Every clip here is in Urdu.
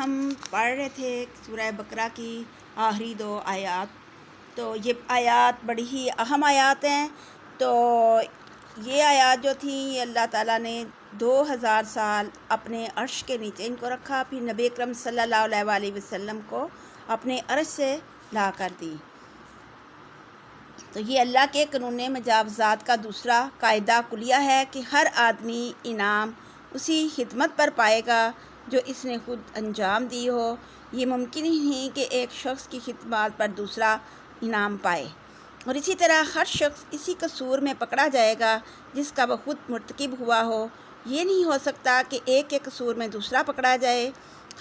ہم پڑھ رہے تھے سورہ بقرہ کی آخری 2 آیات. تو یہ آیات بڑی ہی اہم آیات ہیں. تو یہ آیات جو تھیں یہ اللہ تعالیٰ نے 2000 سال اپنے عرش کے نیچے ان کو رکھا، پھر نبی اکرم صلی اللہ علیہ وآلہ وسلم کو اپنے عرش سے لا کر دی. تو یہ اللہ کے قانون مجاوزات کا دوسرا قاعدہ کلیہ ہے کہ ہر آدمی انعام اسی خدمت پر پائے گا جو اس نے خود انجام دی ہو. یہ ممکن ہی نہیں کہ ایک شخص کی خدمات پر دوسرا انعام پائے، اور اسی طرح ہر شخص اسی قصور میں پکڑا جائے گا جس کا وہ خود مرتکب ہوا ہو. یہ نہیں ہو سکتا کہ ایک کے قصور میں دوسرا پکڑا جائے.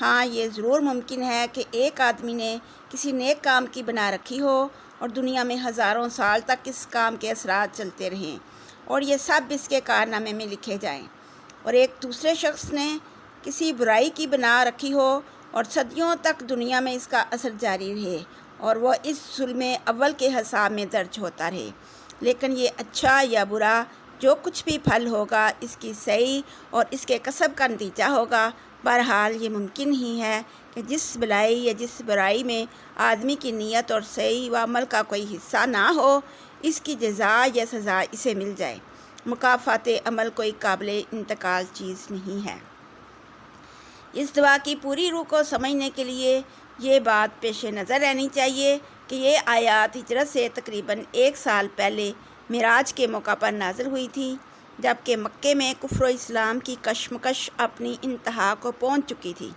ہاں، یہ ضرور ممکن ہے کہ ایک آدمی نے کسی نیک کام کی بنا رکھی ہو اور دنیا میں ہزاروں سال تک اس کام کے اثرات چلتے رہیں اور یہ سب اس کے کارنامے میں لکھے جائیں، اور ایک دوسرے شخص نے کسی برائی کی بنا رکھی ہو اور صدیوں تک دنیا میں اس کا اثر جاری رہے اور وہ اس ظلم اول کے حساب میں درج ہوتا رہے. لیکن یہ اچھا یا برا جو کچھ بھی پھل ہوگا اس کی صحیح اور اس کے کسب کا نتیجہ ہوگا. بہرحال یہ ممکن ہی ہے کہ جس بلائی یا جس برائی میں آدمی کی نیت اور صحیح و عمل کا کوئی حصہ نہ ہو، اس کی جزا یا سزا اسے مل جائے. مکافات عمل کوئی قابل انتقال چیز نہیں ہے. اس دعا کی پوری روح کو سمجھنے کے لیے یہ بات پیش نظر رہنی چاہیے کہ یہ آیات ہجرت سے تقریباً 1 سال پہلے معراج کے موقع پر نازل ہوئی تھی، جبکہ مکے میں کفر و اسلام کی کشمکش اپنی انتہا کو پہنچ چکی تھی.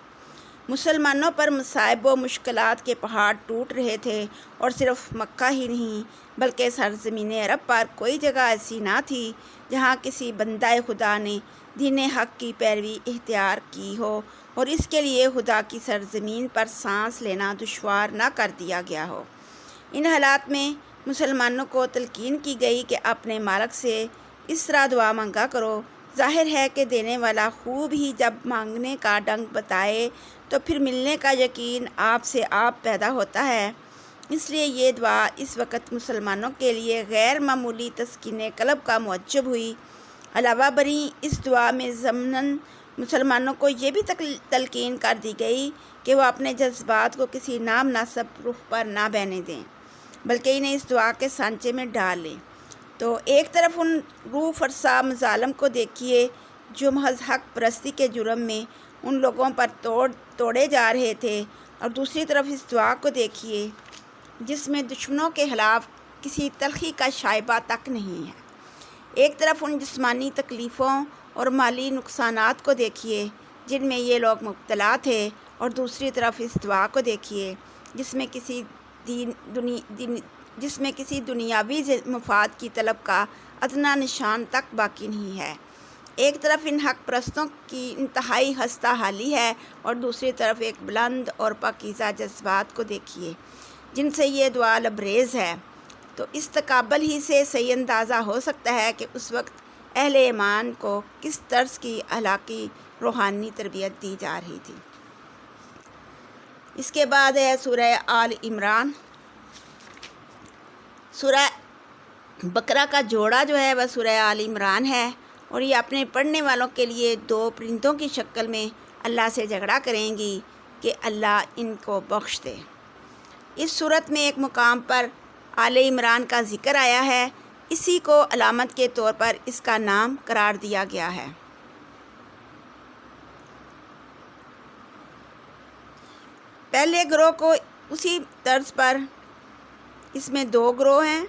مسلمانوں پر مصائب و مشکلات کے پہاڑ ٹوٹ رہے تھے، اور صرف مکہ ہی نہیں بلکہ سرزمین عرب پر کوئی جگہ ایسی نہ تھی جہاں کسی بندہ خدا نے دین حق کی پیروی اختیار کی ہو اور اس کے لیے خدا کی سرزمین پر سانس لینا دشوار نہ کر دیا گیا ہو. ان حالات میں مسلمانوں کو تلقین کی گئی کہ اپنے مالک سے اس طرح دعا مانگا کرو. ظاہر ہے کہ دینے والا خوب ہی جب مانگنے کا ڈنگ بتائے تو پھر ملنے کا یقین آپ سے آپ پیدا ہوتا ہے. اس لیے یہ دعا اس وقت مسلمانوں کے لیے غیر معمولی تسکین قلب کا موجب ہوئی. علاوہ بری اس دعا میں ضمناً مسلمانوں کو یہ بھی تلقین کر دی گئی کہ وہ اپنے جذبات کو کسی نامناسب رخ پر نہ بہنے دیں، بلکہ انہیں اس دعا کے سانچے میں ڈال لیں. تو ایک طرف ان روح فرسا مظالم کو دیکھیے جو محض حق پرستی کے جرم میں ان لوگوں پر توڑے جا رہے تھے، اور دوسری طرف اس دعا کو دیکھیے جس میں دشمنوں کے خلاف کسی تلخی کا شائبہ تک نہیں ہے. ایک طرف ان جسمانی تکلیفوں اور مالی نقصانات کو دیکھیے جن میں یہ لوگ مبتلا تھے، اور دوسری طرف اس دعا کو دیکھیے جس میں کسی دنیاوی مفاد کی طلب کا ادنا نشان تک باقی نہیں ہے. ایک طرف ان حق پرستوں کی انتہائی خستہ حالی ہے، اور دوسری طرف ایک بلند اور پاکیزہ جذبات کو دیکھیے جن سے یہ دعا لبریز ہے. تو اس تقابل ہی سے صحیح اندازہ ہو سکتا ہے کہ اس وقت اہل ایمان کو کس طرز کی اخلاقی روحانی تربیت دی جا رہی تھی. اس کے بعد ہے سورہ آل عمران. سورہ بقرہ کا جوڑا جو ہے وہ سورہ آل عمران ہے، اور یہ اپنے پڑھنے والوں کے لیے 2 پرندوں کی شکل میں اللہ سے جھگڑا کریں گی کہ اللہ ان کو بخش دے. اس صورت میں ایک مقام پر آل عمران کا ذکر آیا ہے، اسی کو علامت کے طور پر اس کا نام قرار دیا گیا ہے. پہلے گروہ کو اسی طرز پر اس میں 2 گروہ ہیں،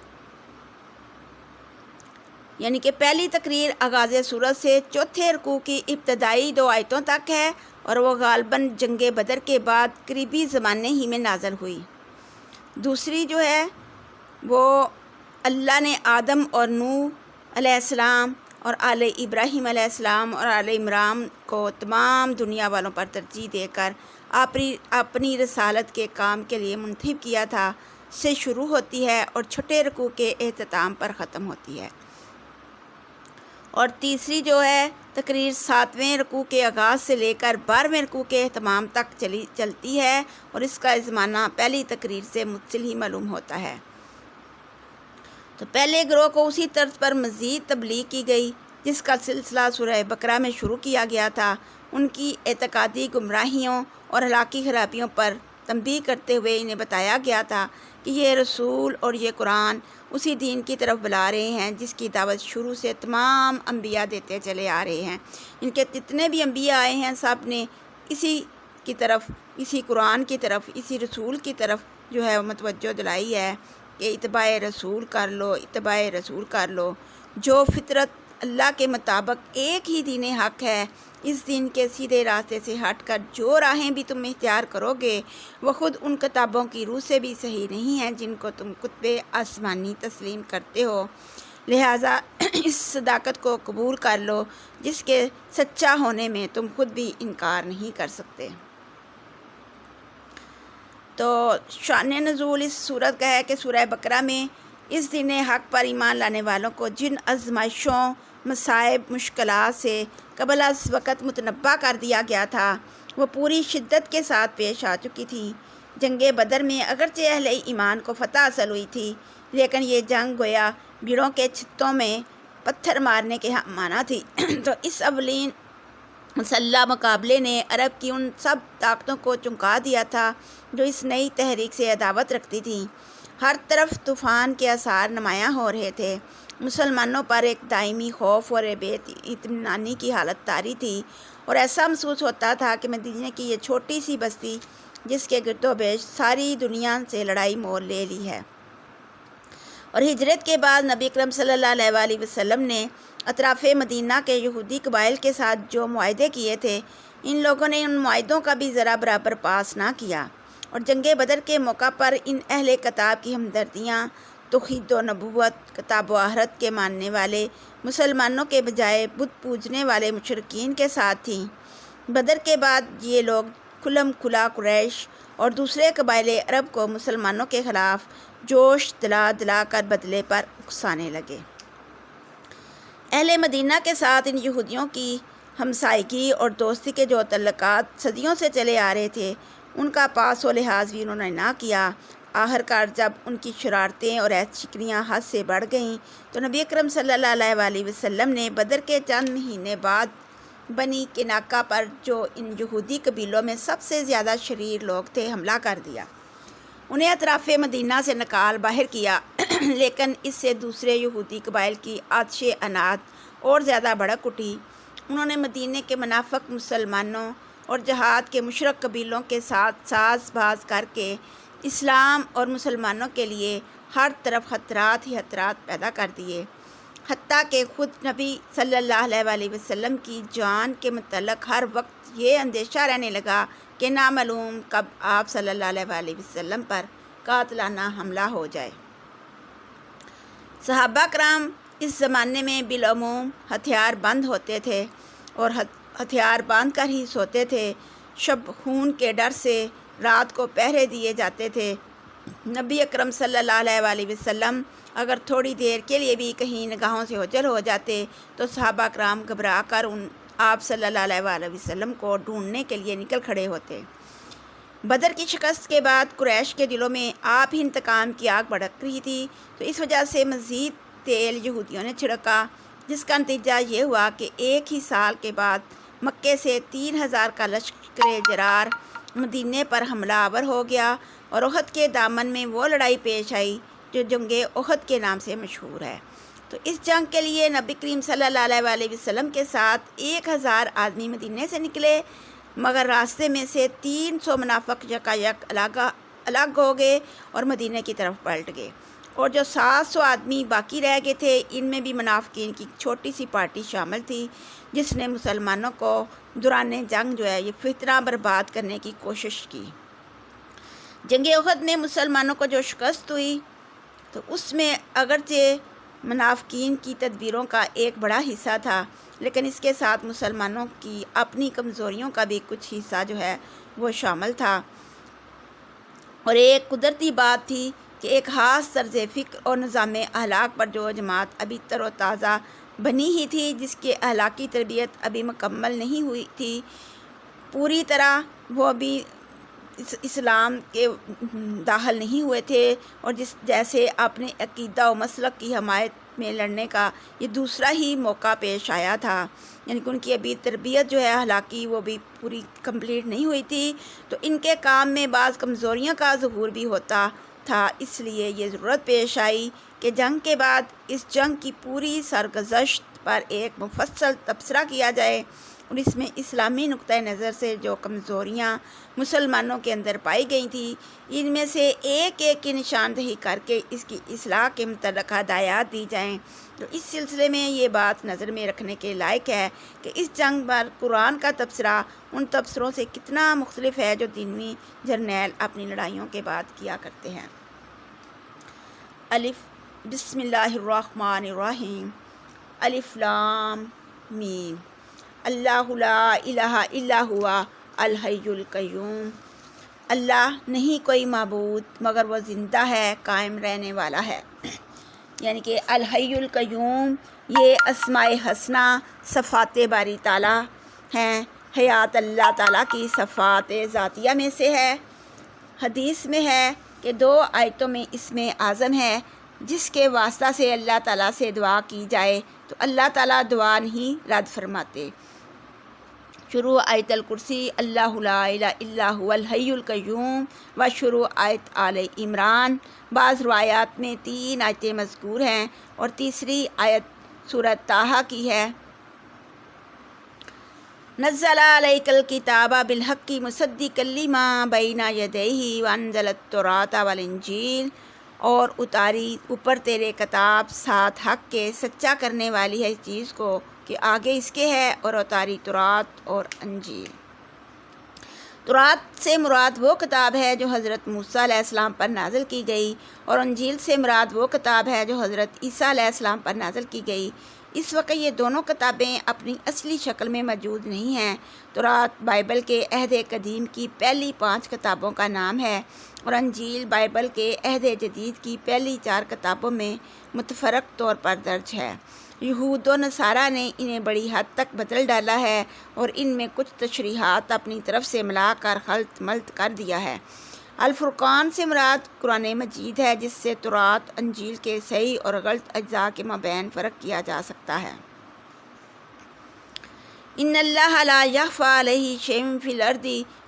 یعنی کہ پہلی تقریر آغاز سورت سے چوتھے رکوع کی ابتدائی 2 آیتوں تک ہے، اور وہ غالباً جنگ بدر کے بعد قریبی زمانے ہی میں نازل ہوئی. دوسری جو ہے وہ اللہ نے آدم اور نوح علیہ السلام اور آل ابراہیم علیہ السلام اور آل عمران کو تمام دنیا والوں پر ترجیح دے کر اپنی رسالت کے کام کے لیے منتخب کیا تھا سے شروع ہوتی ہے اور چھٹے رکوع کے اختتام پر ختم ہوتی ہے. اور تیسری جو ہے تقریر 7ویں رکوع کے آغاز سے لے کر 12ویں رکوع کے اہتمام تک چلتی ہے، اور اس کا زمانہ پہلی تقریر سے متصل ہی معلوم ہوتا ہے. تو پہلے گروہ کو اسی طرز پر مزید تبلیغ کی گئی جس کا سلسلہ سورہ بقرہ میں شروع کیا گیا تھا، ان کی اعتقادی گمراہیوں اور اخلاقی خرابیوں پر تنبیہ کرتے ہوئے انہیں بتایا گیا تھا کہ یہ رسول اور یہ قرآن اسی دین کی طرف بلا رہے ہیں جس کی دعوت شروع سے تمام انبیاء دیتے چلے آ رہے ہیں۔ ان کے جتنے بھی انبیاء آئے ہیں سب نے اسی کی طرف، اسی قرآن کی طرف، اسی رسول کی طرف جو ہے متوجہ دلائی ہے کہ اتباع رسول کر لو، اتباع رسول کر لو۔ جو فطرت اللہ کے مطابق ایک ہی دین حق ہے، اس دین کے سیدھے راستے سے ہٹ کر جو راہیں بھی تم اختیار کرو گے وہ خود ان کتابوں کی روح سے بھی صحیح نہیں ہیں جن کو تم کتب آسمانی تسلیم کرتے ہو، لہٰذا اس صداقت کو قبول کر لو جس کے سچا ہونے میں تم خود بھی انکار نہیں کر سکتے۔ تو شان نزول اس صورت کا ہے کہ سورہ بقرہ میں اس دین حق پر ایمان لانے والوں کو جن آزمائشوں، مصائب، مشکلات سے قبل از وقت متنبع کر دیا گیا تھا وہ پوری شدت کے ساتھ پیش آ چکی تھی۔ جنگ بدر میں اگرچہ اہل ایمان کو فتح حاصل ہوئی تھی، لیکن یہ جنگ گویا بھیڑوں کے چھتوں میں پتھر مارنے کے معنی تھی۔ تو اس اولین مسلح مقابلے نے عرب کی ان سب طاقتوں کو چونکا دیا تھا جو اس نئی تحریک سے عداوت رکھتی تھیں۔ ہر طرف طوفان کے آثار نمایاں ہو رہے تھے۔ مسلمانوں پر ایک دائمی خوف اور بے اطمینانی کی حالت طاری تھی، اور ایسا محسوس ہوتا تھا کہ مدینہ کی یہ چھوٹی سی بستی جس کے گرد و پیش ساری دنیا سے لڑائی مول لے لی ہے۔ اور ہجرت کے بعد نبی اکرم صلی اللہ علیہ وسلم نے اطراف مدینہ کے یہودی قبائل کے ساتھ جو معاہدے کیے تھے، ان لوگوں نے ان معاہدوں کا بھی ذرا برابر پاس نہ کیا، اور جنگ بدر کے موقع پر ان اہل کتاب کی ہمدردیاں توحید و نبوت، کتاب و آخرت کے ماننے والے مسلمانوں کے بجائے بت پوجنے والے مشرکین کے ساتھ تھیں۔ بدر کے بعد یہ لوگ کھلم کھلا قریش اور دوسرے قبائل عرب کو مسلمانوں کے خلاف جوش دلا دلا کر بدلے پر اکسانے لگے۔ اہل مدینہ کے ساتھ ان یہودیوں کی ہمسائیگی اور دوستی کے جو تعلقات صدیوں سے چلے آ رہے تھے، ان کا پاس و لحاظ بھی انہوں نے نہ کیا۔ آخرکار جب ان کی شرارتیں اور عہد شکنیاں حد سے بڑھ گئیں تو نبی اکرم صلی اللہ علیہ وسلم نے بدر کے چند مہینے بعد بنی کناقہ پر، جو ان یہودی قبیلوں میں سب سے زیادہ شریر لوگ تھے، حملہ کر دیا۔ انہیں اطراف مدینہ سے نکال باہر کیا، لیکن اس سے دوسرے یہودی قبائل کی آتش انات اور زیادہ بھڑک اٹھی۔ انہوں نے مدینہ کے منافق مسلمانوں اور جہاد کے مشرک قبیلوں کے ساتھ ساز باز کر کے اسلام اور مسلمانوں کے لیے ہر طرف خطرات ہی خطرات پیدا کر دیے، حتیٰ کہ خود نبی صلی اللہ علیہ وسلم کی جان کے متعلق ہر وقت یہ اندیشہ رہنے لگا کہ نامعلوم کب آپ صلی اللہ علیہ وسلم پر قاتلانہ حملہ ہو جائے۔ صحابہ کرام اس زمانے میں بالعموم ہتھیار بند ہوتے تھے اور ہتھیار باندھ کر ہی سوتے تھے۔ شب خون کے ڈر سے رات کو پہرے دیے جاتے تھے۔ نبی اکرم صلی اللہ علیہ وسلم اگر تھوڑی دیر کے لیے بھی کہیں نگاہوں سے اوجھل ہو جاتے تو صحابہ کرام گھبرا کر آپ صلی اللہ علیہ وسلم کو ڈھونڈنے کے لیے نکل کھڑے ہوتے۔ بدر کی شکست کے بعد قریش کے دلوں میں آپ ہی انتقام کی آگ بھڑک رہی تھی، تو اس وجہ سے مزید تیل یہودیوں نے چھڑکا، جس کا نتیجہ یہ ہوا کہ ایک ہی سال کے بعد مکے سے 3000 کا لشکر جرار مدینے پر حملہ آور ہو گیا، اور احد کے دامن میں وہ لڑائی پیش آئی جو جنگ احد کے نام سے مشہور ہے۔ تو اس جنگ کے لیے نبی کریم صلی اللہ علیہ وسلم کے ساتھ 1000 آدمی مدینے سے نکلے، مگر راستے میں سے 300 منافق یکایک الگ ہو گئے اور مدینے کی طرف پلٹ گئے، اور جو 700 آدمی باقی رہ گئے تھے ان میں بھی منافقین کی چھوٹی سی پارٹی شامل تھی جس نے مسلمانوں کو دوران جنگ جو ہے یہ فتنہ برباد کرنے کی کوشش کی۔ جنگ احد میں مسلمانوں کو جو شکست ہوئی تو اس میں اگرچہ منافقین کی تدبیروں کا ایک بڑا حصہ تھا، لیکن اس کے ساتھ مسلمانوں کی اپنی کمزوریوں کا بھی کچھ حصہ جو ہے وہ شامل تھا، اور ایک قدرتی بات تھی کہ ایک خاص طرز فکر اور نظام اخلاق پر جو جماعت ابھی تر و تازہ بنی ہی تھی، جس کے اخلاقی تربیت ابھی مکمل نہیں ہوئی تھی پوری طرح، وہ ابھی اسلام کے داخل نہیں ہوئے تھے، اور جیسے اپنے عقیدہ و مسلک کی حمایت میں لڑنے کا یہ دوسرا ہی موقع پیش آیا تھا، یعنی کہ ان کی ابھی تربیت جو ہے حالانکہ وہ بھی پوری کمپلیٹ نہیں ہوئی تھی، تو ان کے کام میں بعض کمزوریاں کا ظہور بھی ہوتا تھا۔ اس لیے یہ ضرورت پیش آئی کہ جنگ کے بعد اس جنگ کی پوری سرگزشت پر ایک مفصل تبصرہ کیا جائے، اور اس میں اسلامی نقطہ نظر سے جو کمزوریاں مسلمانوں کے اندر پائی گئی تھیں ان میں سے ایک ایک کی نشاندہی کر کے اس کی اصلاح کے متعلق ہدایات دی جائیں۔ تو اس سلسلے میں یہ بات نظر میں رکھنے کے لائق ہے کہ اس جنگ پر قرآن کا تبصرہ ان تبصروں سے کتنا مختلف ہے جو دینی جرنیل اپنی لڑائیوں کے بعد کیا کرتے ہیں۔ الف بسم اللہ الرحمن الرحیم، الف لام میم، اللہ لا الہ الا ہوا الحی القیوم، اللہ نہیں کوئی معبود مگر وہ زندہ ہے، قائم رہنے والا ہے۔ یعنی کہ الحی القیوم یہ اسماء حسنہ صفات باری تعالیٰ ہیں، حیات اللہ تعالیٰ کی صفات ذاتیہ میں سے ہے۔ حدیث میں ہے کہ 2 آیتوں میں اسم اعظم ہے جس کے واسطہ سے اللہ تعالیٰ سے دعا کی جائے تو اللہ تعالیٰ دعا نہیں رد فرماتے۔ شروع آیت الکرسی اللہ لا الہ الا هو الحی القیوم و شروع آیت آل عمران۔ بعض روایات میں 3 آیتیں مذکور ہیں اور تیسری آیت سورۃ طٰہٰ کی ہے۔ نزل علیک الکتاب بالحق مصدقا لما بین یدیہ وانزل التوراۃ والانجیل، اور اتاری اوپر تیرے کتاب ساتھ حق کے سچا کرنے والی ہے اس چیز کو کہ آگے اس کے ہے، اور اتاری تورات اور انجیل۔ تورات سے مراد وہ کتاب ہے جو حضرت موسیٰ علیہ السلام پر نازل کی گئی، اور انجیل سے مراد وہ کتاب ہے جو حضرت عیسیٰ علیہ السلام پر نازل کی گئی۔ اس وقت یہ دونوں کتابیں اپنی اصلی شکل میں موجود نہیں ہیں۔ تورات بائبل کے عہد قدیم کی پہلی 5 کتابوں کا نام ہے، اور انجیل بائبل کے عہد جدید کی پہلی 4 کتابوں میں متفرق طور پر درج ہے۔ یہود و نصارہ نے انہیں بڑی حد تک بدل ڈالا ہے اور ان میں کچھ تشریحات اپنی طرف سے ملا کر خلط ملط کر دیا ہے۔ الفرقان سے مراد قرآن مجید ہے جس سے تورات انجیل کے صحیح اور غلط اجزاء کے مابین فرق کیا جا سکتا ہے۔ ان اللہ لا یخفی علیہ شیء فی الارض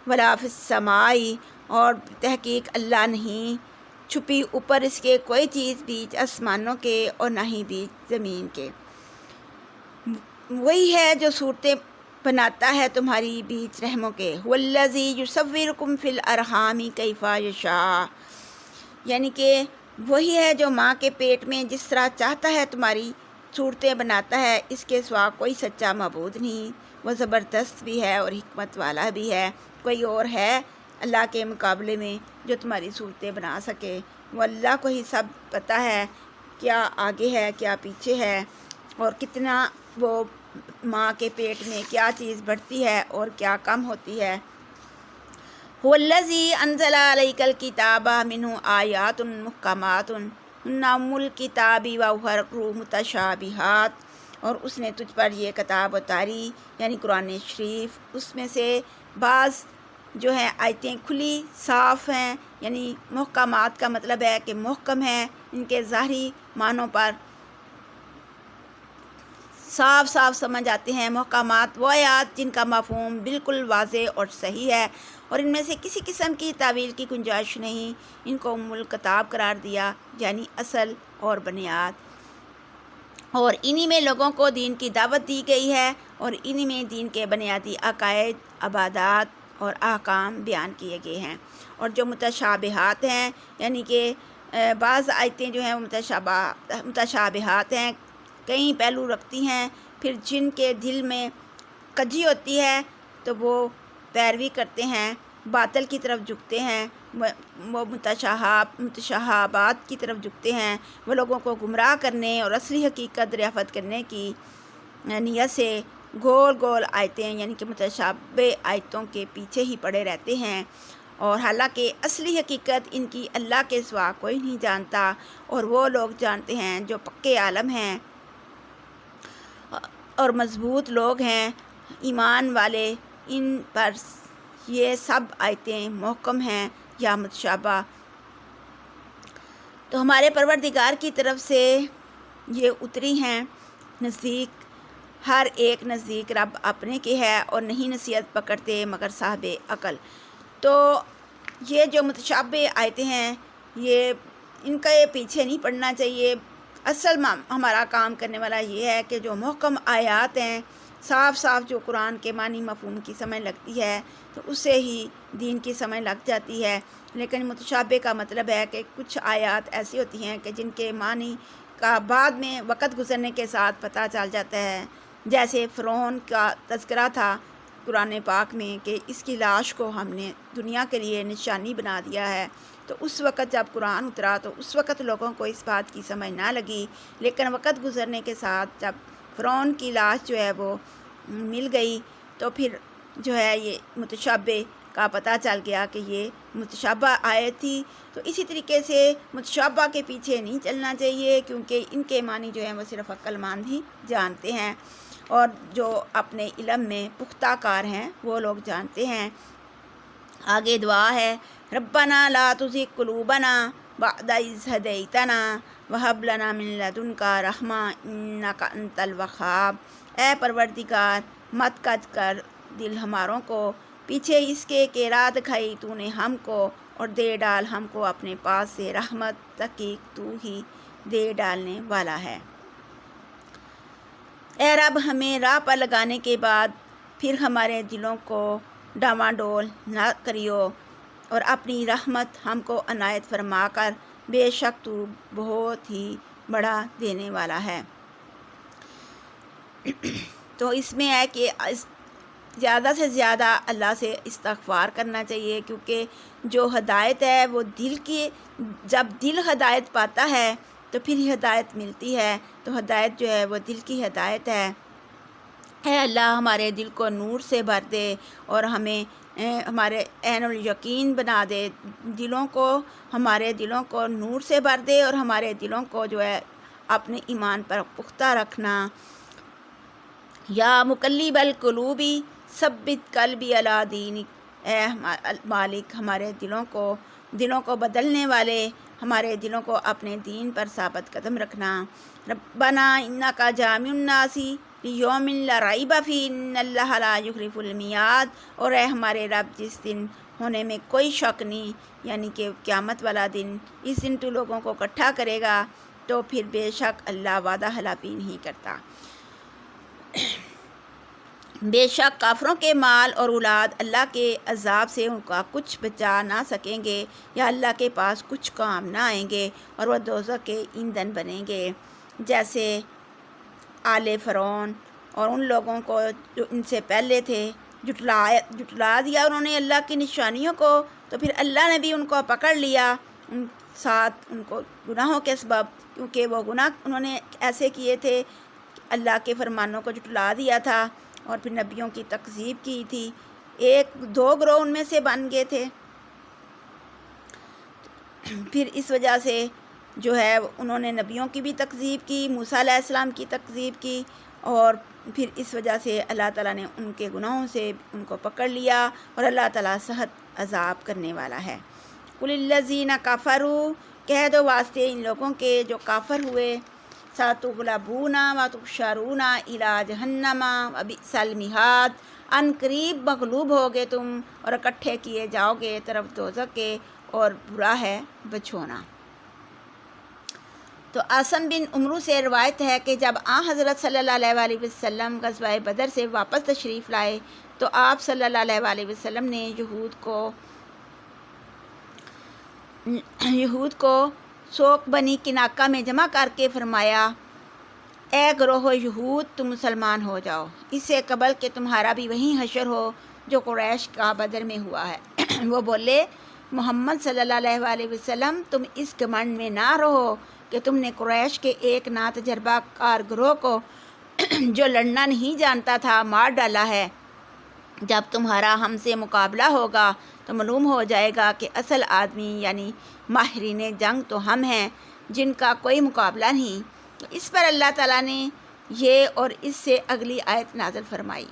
ولا فی السماء، اور تحقیق اللہ نہیں چھپی اوپر اس کے کوئی چیز بیچ آسمانوں کے اور نہ ہی بیچ زمین کے۔ وہی ہے جو صورتیں بناتا ہے تمہاری بیچ رحموں کے۔ هو الذی یصورکم فی الارحام کیف یشاء، یعنی کہ وہی ہے جو ماں کے پیٹ میں جس طرح چاہتا ہے تمہاری صورتیں بناتا ہے، اس کے سوا کوئی سچا معبود نہیں۔ وہ زبردست بھی ہے اور حکمت والا بھی ہے۔ کوئی اور ہے اللہ کے مقابلے میں جو تمہاری صورتیں بنا سکے؟ وہ اللہ کو ہی سب پتہ ہے، کیا آگے ہے کیا پیچھے ہے، اور کتنا وہ ماں کے پیٹ میں کیا چیز بڑھتی ہے اور کیا کم ہوتی ہے۔ هو الذی انزل علیک الکتاب منہ آیات محکمات ہن ام الکتاب واخر متشابہات، اور اس نے تجھ پر یہ کتاب اتاری یعنی قرآن شریف، اس میں سے بعض جو ہیں آیتیں کھلی صاف ہیں، یعنی محکمات کا مطلب ہے کہ محکم ہیں، ان کے ظاہری معنوں پر صاف صاف سمجھ آتے ہیں۔ محکمات وہ آیات جن کا مفہوم بالکل واضح اور صحیح ہے اور ان میں سے کسی قسم کی تعویل کی گنجائش نہیں، ان کو ام الکتاب قرار دیا یعنی اصل اور بنیاد، اور انہی میں لوگوں کو دین کی دعوت دی گئی ہے، اور انہی میں دین کے بنیادی عقائد، عبادات اور احکام بیان کیے گئے ہیں۔ اور جو متشابہات ہیں یعنی کہ بعض آیتیں جو ہیں متشابہات ہیں، کئی پہلو رکھتی ہیں، پھر جن کے دل میں کجی ہوتی ہے تو وہ پیروی کرتے ہیں، باطل کی طرف جھکتے ہیں، وہ متشابہات کی طرف جھکتے ہیں، وہ لوگوں کو گمراہ کرنے اور اصلی حقیقت دریافت کرنے کی نیت سے گول گول آیتیں یعنی کہ متشابہ آیتوں کے پیچھے ہی پڑے رہتے ہیں، اور حالانکہ اصلی حقیقت ان کی اللہ کے سوا کوئی نہیں جانتا، اور وہ لوگ جانتے ہیں جو پکے عالم ہیں اور مضبوط لوگ ہیں، ایمان والے، ان پر یہ سب آیتیں محکم ہیں یا متشابہ۔ تو ہمارے پروردگار کی طرف سے یہ اتری ہیں نزدیک، ہر ایک نزدیک رب اپنے کے ہے، اور نہیں نصیحت پکڑتے مگر صاحب عقل۔ تو یہ جو متشابہ آیتیں ہیں، یہ ان کا پیچھے نہیں پڑنا چاہیے۔ اصل ہمارا کام کرنے والا یہ ہے کہ جو محکم آیات ہیں، صاف صاف جو قرآن کے معنی مفہوم کی سمجھ لگتی ہے، تو اس سے ہی دین کی سمجھ لگ جاتی ہے۔ لیکن متشابہ کا مطلب ہے کہ کچھ آیات ایسی ہوتی ہیں کہ جن کے معنی کا بعد میں وقت گزرنے کے ساتھ پتہ چل جاتا ہے، جیسے فرعون کا تذکرہ تھا قرآن پاک میں کہ اس کی لاش کو ہم نے دنیا کے لیے نشانی بنا دیا ہے۔ تو اس وقت جب قرآن اترا تو اس وقت لوگوں کو اس بات کی سمجھ نہ لگی، لیکن وقت گزرنے کے ساتھ جب فرعون کی لاش جو ہے وہ مل گئی تو پھر جو ہے یہ متشابہ کا پتہ چل گیا کہ یہ متشابہ آیت تھی۔ تو اسی طریقے سے متشابہ کے پیچھے نہیں چلنا چاہیے، کیونکہ ان کے معنی جو ہیں وہ صرف عقل مند ہی جانتے ہیں، اور جو اپنے علم میں پختہ کار ہیں وہ لوگ جانتے ہیں۔ آگے دعا ہے، ربنا لا تزغ قلوبنا بعد اذ ہدیتنا وہب لنا من لدنک رحمہ انک انت الوہاب۔ اے پروردگار، مت کج کر دل ہماروں کو پیچھے اس کے کہ راہ دکھائی تو نے ہم کو، اور دے ڈال ہم کو اپنے پاس سے رحمت، تحقیق تو ہی دے ڈالنے والا ہے۔ اے رب، ہمیں راہ پر لگانے کے بعد پھر ہمارے دلوں کو ڈاواڈول نہ کریو، اور اپنی رحمت ہم کو عنایت فرما کر، بے شک تو بہت ہی بڑا دینے والا ہے۔ تو اس میں ہے کہ زیادہ سے زیادہ اللہ سے استغفار کرنا چاہیے، کیونکہ جو ہدایت ہے وہ دل کی، جب دل ہدایت پاتا ہے تو پھر ہدایت ملتی ہے، تو ہدایت جو ہے وہ دل کی ہدایت ہے۔ اے اللہ، ہمارے دل کو نور سے بھر دے، اور ہمیں ہمارے عین الیقین بنا دے، ہمارے دلوں کو نور سے بھر دے، اور ہمارے دلوں کو جو ہے اپنے ایمان پر پختہ رکھنا۔ یا مقلب القلوب ثبت قلبی علی دینک، اے مالک، ہمارے دلوں کو بدلنے والے، ہمارے دلوں کو اپنے دین پر ثابت قدم رکھنا۔ ربنا انک جامع الناس لیوم لا ریب فیہ ان اللہ لا یخلف المیعاد، اور اے ہمارے رب، جس دن ہونے میں کوئی شک نہیں، یعنی کہ قیامت والا دن، اس دن تو لوگوں کو اکٹھا کرے گا، تو پھر بے شک اللہ وعدہ خلافی نہیں کرتا۔ بے شک کافروں کے مال اور اولاد اللہ کے عذاب سے ان کا کچھ بچا نہ سکیں گے، یا اللہ کے پاس کچھ کام نہ آئیں گے، اور وہ دوزخ کے ایندھن بنیں گے، جیسے آل فرعون اور ان لوگوں کو جو ان سے پہلے تھے۔ جھٹلا دیا انہوں نے اللہ کی نشانیوں کو، تو پھر اللہ نے بھی ان کو پکڑ لیا، ان کو گناہوں کے سبب، کیونکہ وہ گناہ انہوں نے ایسے کیے تھے، اللہ کے فرمانوں کو جھٹلا دیا تھا، اور پھر نبیوں کی تکذیب کی تھی۔ دو گروہ ان میں سے بن گئے تھے، پھر اس وجہ سے جو ہے انہوں نے نبیوں کی بھی تکذیب کی، موسیٰ علیہ السلام کی تکذیب کی، اور پھر اس وجہ سے اللہ تعالیٰ نے ان کے گناہوں سے ان کو پکڑ لیا، اور اللہ تعالیٰ سخت عذاب کرنے والا ہے۔ قل الذین کفروا، کہہ دو واسطے ان لوگوں کے جو کافر ہوئے، ستغلبون وتحشرون الی جہنم وبئس المہاد، ان قریب مغلوب ہوگے تم اور اکٹھے کیے جاؤ گے طرف دوزخ کے، اور برا ہے بچھونا۔ تو عاصم بن عمرو سے روایت ہے کہ جب حضرت صلی اللہ علیہ وسلم غزوہ بدر سے واپس تشریف لائے تو آپ صلی اللہ علیہ وسلم نے یہود کو سوق بنی کناکہ میں جمع کر کے فرمایا، اے گروہ یہود، تم مسلمان ہو جاؤ، اس سے قبل کہ تمہارا بھی وہی حشر ہو جو قریش کا بدر میں ہوا ہے۔ وہ بولے، محمد صلی اللہ علیہ وسلم، تم اس گھمنڈ میں نہ رہو کہ تم نے قریش کے ایک ناتجربہ کار گروہ کو جو لڑنا نہیں جانتا تھا مار ڈالا ہے۔ جب تمہارا ہم سے مقابلہ ہوگا تو معلوم ہو جائے گا کہ اصل آدمی یعنی ماہرین جنگ تو ہم ہیں جن کا کوئی مقابلہ نہیں۔ تو اس پر اللہ تعالیٰ نے یہ اور اس سے اگلی آیت نازل فرمائی۔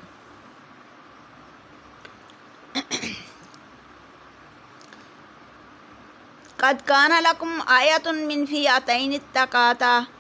قد کان لکم آیۃ من فئتین التقاتا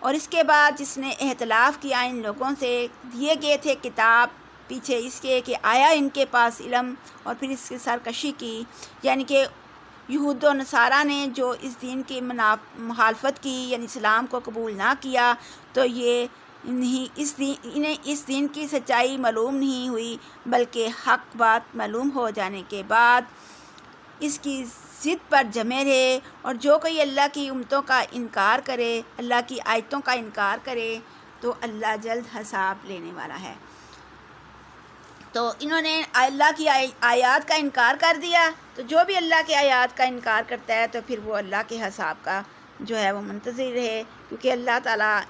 اور اس کے بعد جس نے اختلاف کیا ان لوگوں سے، دیے گئے تھے کتاب پیچھے اس کے کہ آیا ان کے پاس علم، اور پھر اس کی سرکشی کی، یعنی کہ یہود و نصارہ نے جو اس دین کی مخالفت کی، یعنی اسلام کو قبول نہ کیا، تو یہ انہیں اس دین کی سچائی معلوم نہیں ہوئی، بلکہ حق بات معلوم ہو جانے کے بعد اس کی ضد پر جمے رہے، اور جو کوئی اللہ کی امتوں کا انکار کرے، اللہ کی آیتوں کا انکار کرے، تو اللہ جلد حساب لینے والا ہے۔ تو انہوں نے اللہ کی آیات کا انکار کر دیا، تو جو بھی اللہ کی آیات کا انکار کرتا ہے تو پھر وہ اللہ کے حساب کا جو ہے وہ منتظر رہے، کیونکہ اللہ تعالیٰ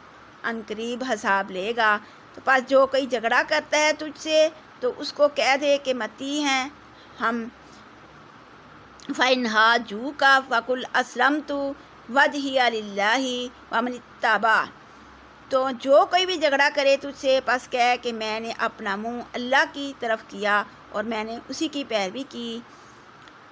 عن قریب حساب لے گا۔ تو پس جو کوئی جھگڑا کرتا ہے تجھ سے، تو اس کو کہہ دے کہ متی ہیں ہم، فَإِنْ حَاجُّوكَ فَقُلْ أَسْلَمْتُ وَجْهِيَ لِلَّهِ وَمَنِ اتَّبَعَنِ۔ تو جو کوئی بھی جھگڑا کرے تجھ سے، پس کہے کہ میں نے اپنا منہ اللہ کی طرف کیا اور میں نے اسی کی پیروی کی۔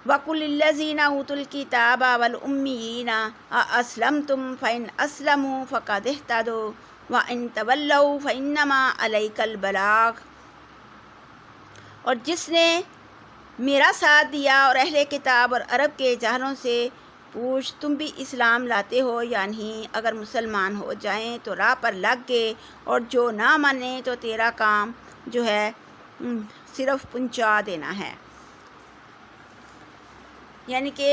وَقُلْ لِلَّذِينَ أُوتُوا الْكِتَابَ وَالْأُمِّيِّينَ أَأَسْلَمْتُمْ فَإِنْ أَسْلَمُوا فَقَدِ اهْتَدَوْا وَإِنْ تَوَلَّوْا فَإِنَّمَا عَلَيْكَ الْبَلَاغُ۔ اور جس نے میرا ساتھ دیا، اور اہل کتاب اور عرب کے جاہلوں سے پوچھ تم بھی اسلام لاتے ہو یا نہیں، اگر مسلمان ہو جائیں تو راہ پر لگ گئے، اور جو نہ مانے تو تیرا کام جو ہے صرف پہنچا دینا ہے۔ یعنی کہ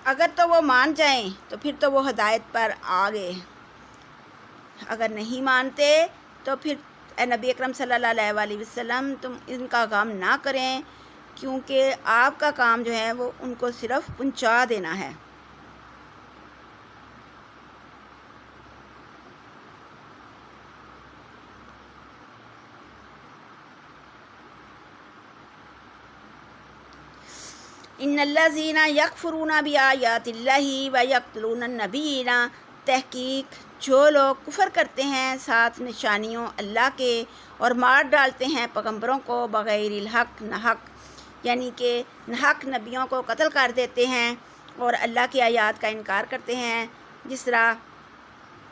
اگر تو وہ مان جائیں تو پھر تو وہ ہدایت پر آ گئے، اگر نہیں مانتے تو پھر اے نبی اکرم صلی اللہ علیہ وسلم تم ان کا غم نہ کریں، کیونکہ آپ کا کام جو ہے وہ ان کو صرف پہنچا دینا ہے۔ ان الذین یکفرون بآیات اللہ ویقتلون النبیین، تحقیق جو لوگ کفر کرتے ہیں ساتھ نشانیوں اللہ کے، اور مار ڈالتے ہیں پیغمبروں کو بغیر الحق، ناحق، یعنی کہ ناحق نبیوں کو قتل کر دیتے ہیں اور اللہ کی آیات کا انکار کرتے ہیں، جس طرح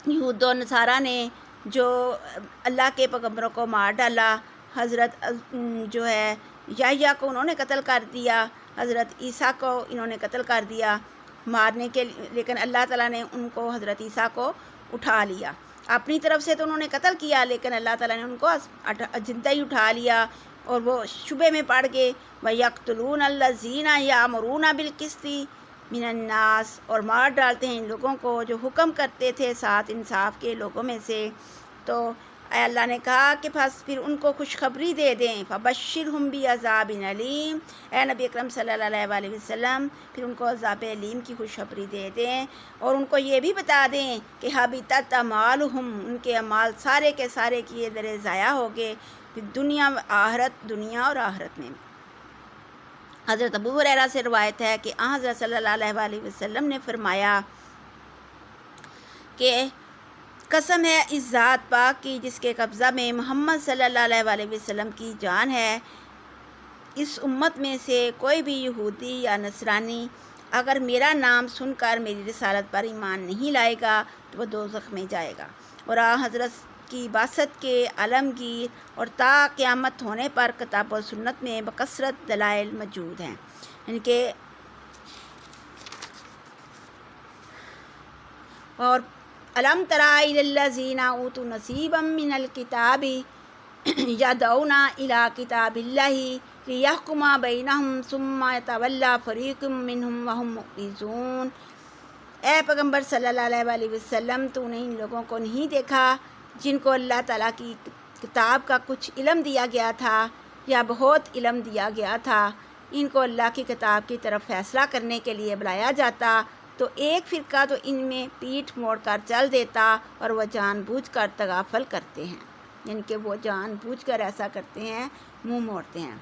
یہود و نصارہ نے جو اللہ کے پیغمبروں کو مار ڈالا، حضرت جو ہے یحییٰ کو انہوں نے قتل کر دیا، حضرت عیسیٰ کو انہوں نے قتل کر دیا مارنے کے، لیکن اللہ تعالیٰ نے ان کو، حضرت عیسیٰ کو اٹھا لیا۔ اپنی طرف سے تو انہوں نے قتل کیا، لیکن اللہ تعالیٰ نے ان کو زندہ ہی اٹھا لیا، اور وہ شبے میں پڑ گئے۔ وَيَقْتُلُونَ الَّذِينَ يَأْمُرُونَ بِالْقِسْطِ مِنَ النَّاسِ، اور مار ڈالتے ہیں ان لوگوں کو جو حکم کرتے تھے ساتھ انصاف کے لوگوں میں سے۔ تو اے اللہ نے کہا کہ بس پھر ان کو خوشخبری دے دیں، فَبَشِّرْهُمْ بِعَذَابٍ أَلِيمٍ، اے نبی اکرم صلی اللہ علیہ وسلم پھر ان کو عذاب علیم کی خوشخبری دے دیں، اور ان کو یہ بھی بتا دیں کہ حبطت اعمالہم، ان کے اعمال سارے کے سارے کیے درے ضائع ہو گئے، پھر دنیا اور آخرت میں۔ حضرت ابو ہریرہ سے روایت ہے کہ حضرت صلی اللہ علیہ وسلم نے فرمایا کہ قسم ہے اس ذات پاک کی جس کے قبضہ میں محمد صلی اللہ علیہ وسلم کی جان ہے، اس امت میں سے کوئی بھی یہودی یا نصرانی اگر میرا نام سن کر میری رسالت پر ایمان نہیں لائے گا تو وہ دوزخ میں جائے گا۔ اور حضرت کی بعثت کے عالمگیر اور تا قیامت ہونے پر کتاب و سنت میں بکثرت دلائل موجود ہیں، یعنی کہ اور الم تر الی الذین اوتوا نصیبا من الکتاب یدعون الی کتاب اللہ لیحکم بینہم ثم یتولی فریق منہم وہم معرضون۔ اے پیغمبر صلی اللہ علیہ وسلم تو نے ان لوگوں کو نہیں دیکھا جن کو اللہ تعالیٰ کی کتاب کا کچھ علم دیا گیا تھا یا بہت علم دیا گیا تھا، ان کو اللہ کی کتاب کی طرف فیصلہ کرنے کے لیے بلایا جاتا تو ایک فرقہ تو ان میں پیٹھ موڑ کر چل دیتا، اور وہ جان بوجھ کر تغافل کرتے ہیں، یعنی کہ وہ جان بوجھ کر ایسا کرتے ہیں، منہ موڑتے ہیں۔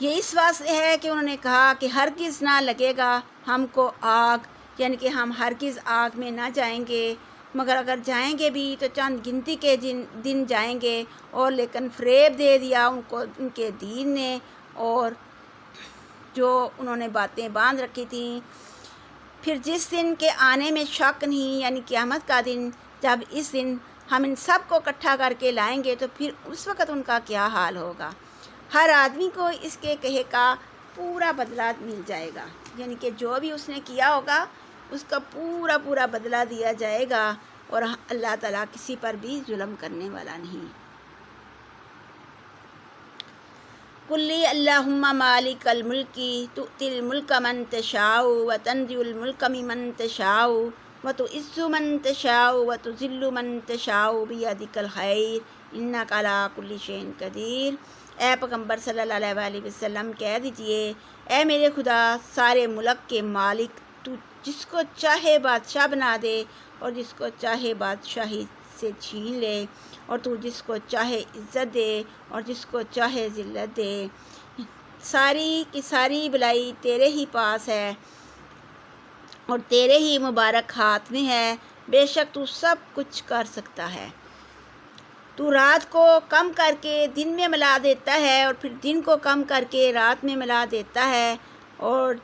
یہ اس واسطے ہے کہ انہوں نے کہا کہ ہرگز نہ لگے گا ہم کو آگ، یعنی کہ ہم ہرگز آگ میں نہ جائیں گے، مگر اگر جائیں گے بھی تو چند گنتی کے دن جائیں گے، اور لیکن فریب دے دیا ان کو ان کے دین نے، اور جو انہوں نے باتیں باندھ رکھی تھیں پھر جس دن کے آنے میں شک نہیں، یعنی قیامت کا دن، جب اس دن ہم ان سب کو اکٹھا کر کے لائیں گے تو پھر اس وقت ان کا کیا حال ہوگا۔ ہر آدمی کو اس کے کہے کا پورا بدلہ مل جائے گا، یعنی کہ جو بھی اس نے کیا ہوگا اس کا پورا پورا بدلہ دیا جائے گا، اور اللہ تعالیٰ کسی پر بھی ظلم کرنے والا نہیں۔ قل اللہم مالک الملک تؤتی الملک من تشاء وتنزع الملک ممن تشاء وتعز من تشاء وتذل من تشاء بیدک الخیر انک علی کل شیء قدیر۔ اے پیغمبر صلی اللہ علیہ وآلہ وسلم کہہ دیجئے، اے میرے خدا سارے ملک کے مالک، تو جس کو چاہے بادشاہ بنا دے اور جس کو چاہے بادشاہی سے چھین لے، اور تو جس کو چاہے عزت دے اور جس کو چاہے ذلت دے۔ ساری کی ساری بلائی تیرے ہی پاس ہے اور تیرے ہی مبارک ہاتھ میں ہے، بے شک تو سب کچھ کر سکتا ہے۔ تو رات کو کم کر کے دن میں ملا دیتا ہے اور پھر دن کو کم کر کے رات میں ملا دیتا ہے، اور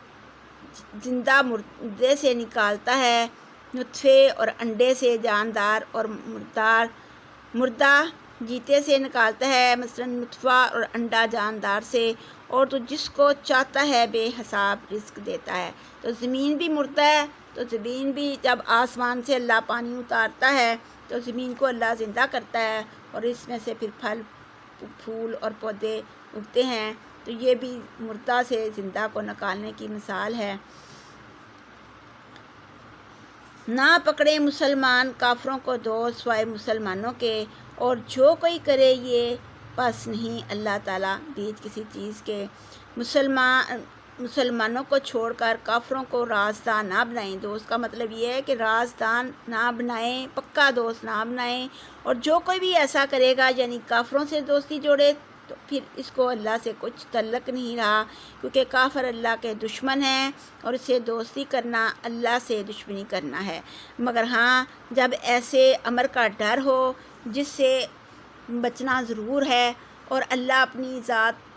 زندہ مردے سے نکالتا ہے، نطفے اور انڈے سے جاندار اور مردہ جیتے سے نکالتا ہے، مثلا نطفہ اور انڈا جاندار سے، اور تو جس کو چاہتا ہے بے حساب رزق دیتا ہے۔ تو زمین بھی مردہ ہے، تو زمین بھی جب آسمان سے اللہ پانی اتارتا ہے تو زمین کو اللہ زندہ کرتا ہے، اور اس میں سے پھر پھل پھول اور پودے اگتے ہیں، تو یہ بھی مردہ سے زندہ کو نکالنے کی مثال ہے۔ نہ پکڑے مسلمان کافروں کو دوست سوائے مسلمانوں کے، اور جو کوئی کرے یہ پس نہیں اللہ تعالیٰ بیچ کسی چیز کے۔ مسلمانوں کو چھوڑ کر کافروں کو رازدان نہ بنائیں۔ دوست کا مطلب یہ ہے کہ رازدان نہ بنائیں، پکا دوست نہ بنائیں، اور جو کوئی بھی ایسا کرے گا یعنی کافروں سے دوستی جوڑے تو پھر اس کو اللہ سے کچھ تعلق نہیں رہا، کیونکہ کافر اللہ کے دشمن ہیں اور اسے دوستی کرنا اللہ سے دشمنی کرنا ہے۔ مگر ہاں جب ایسے امر کا ڈر ہو جس سے بچنا ضرور ہے، اور اللہ اپنی ذات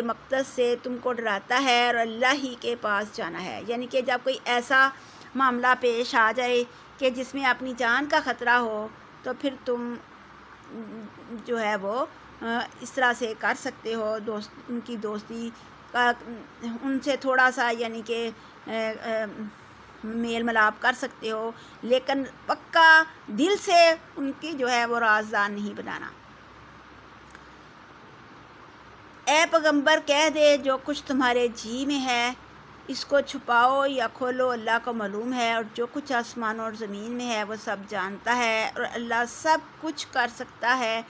مقدس سے تم کو ڈراتا ہے اور اللہ ہی کے پاس جانا ہے، یعنی کہ جب کوئی ایسا معاملہ پیش آ جائے کہ جس میں اپنی جان کا خطرہ ہو تو پھر تم جو ہے وہ اس طرح سے کر سکتے ہو، ان کی دوستی کا ان سے تھوڑا سا یعنی کہ میل ملاپ کر سکتے ہو، لیکن پکا دل سے ان کی جو ہے وہ رازدان نہیں بنانا۔ اے پیغمبر کہہ دے جو کچھ تمہارے جی میں ہے اس کو چھپاؤ یا کھولو اللہ کو معلوم ہے، اور جو کچھ آسمانوں اور زمین میں ہے وہ سب جانتا ہے، اور اللہ سب کچھ کر سکتا ہے۔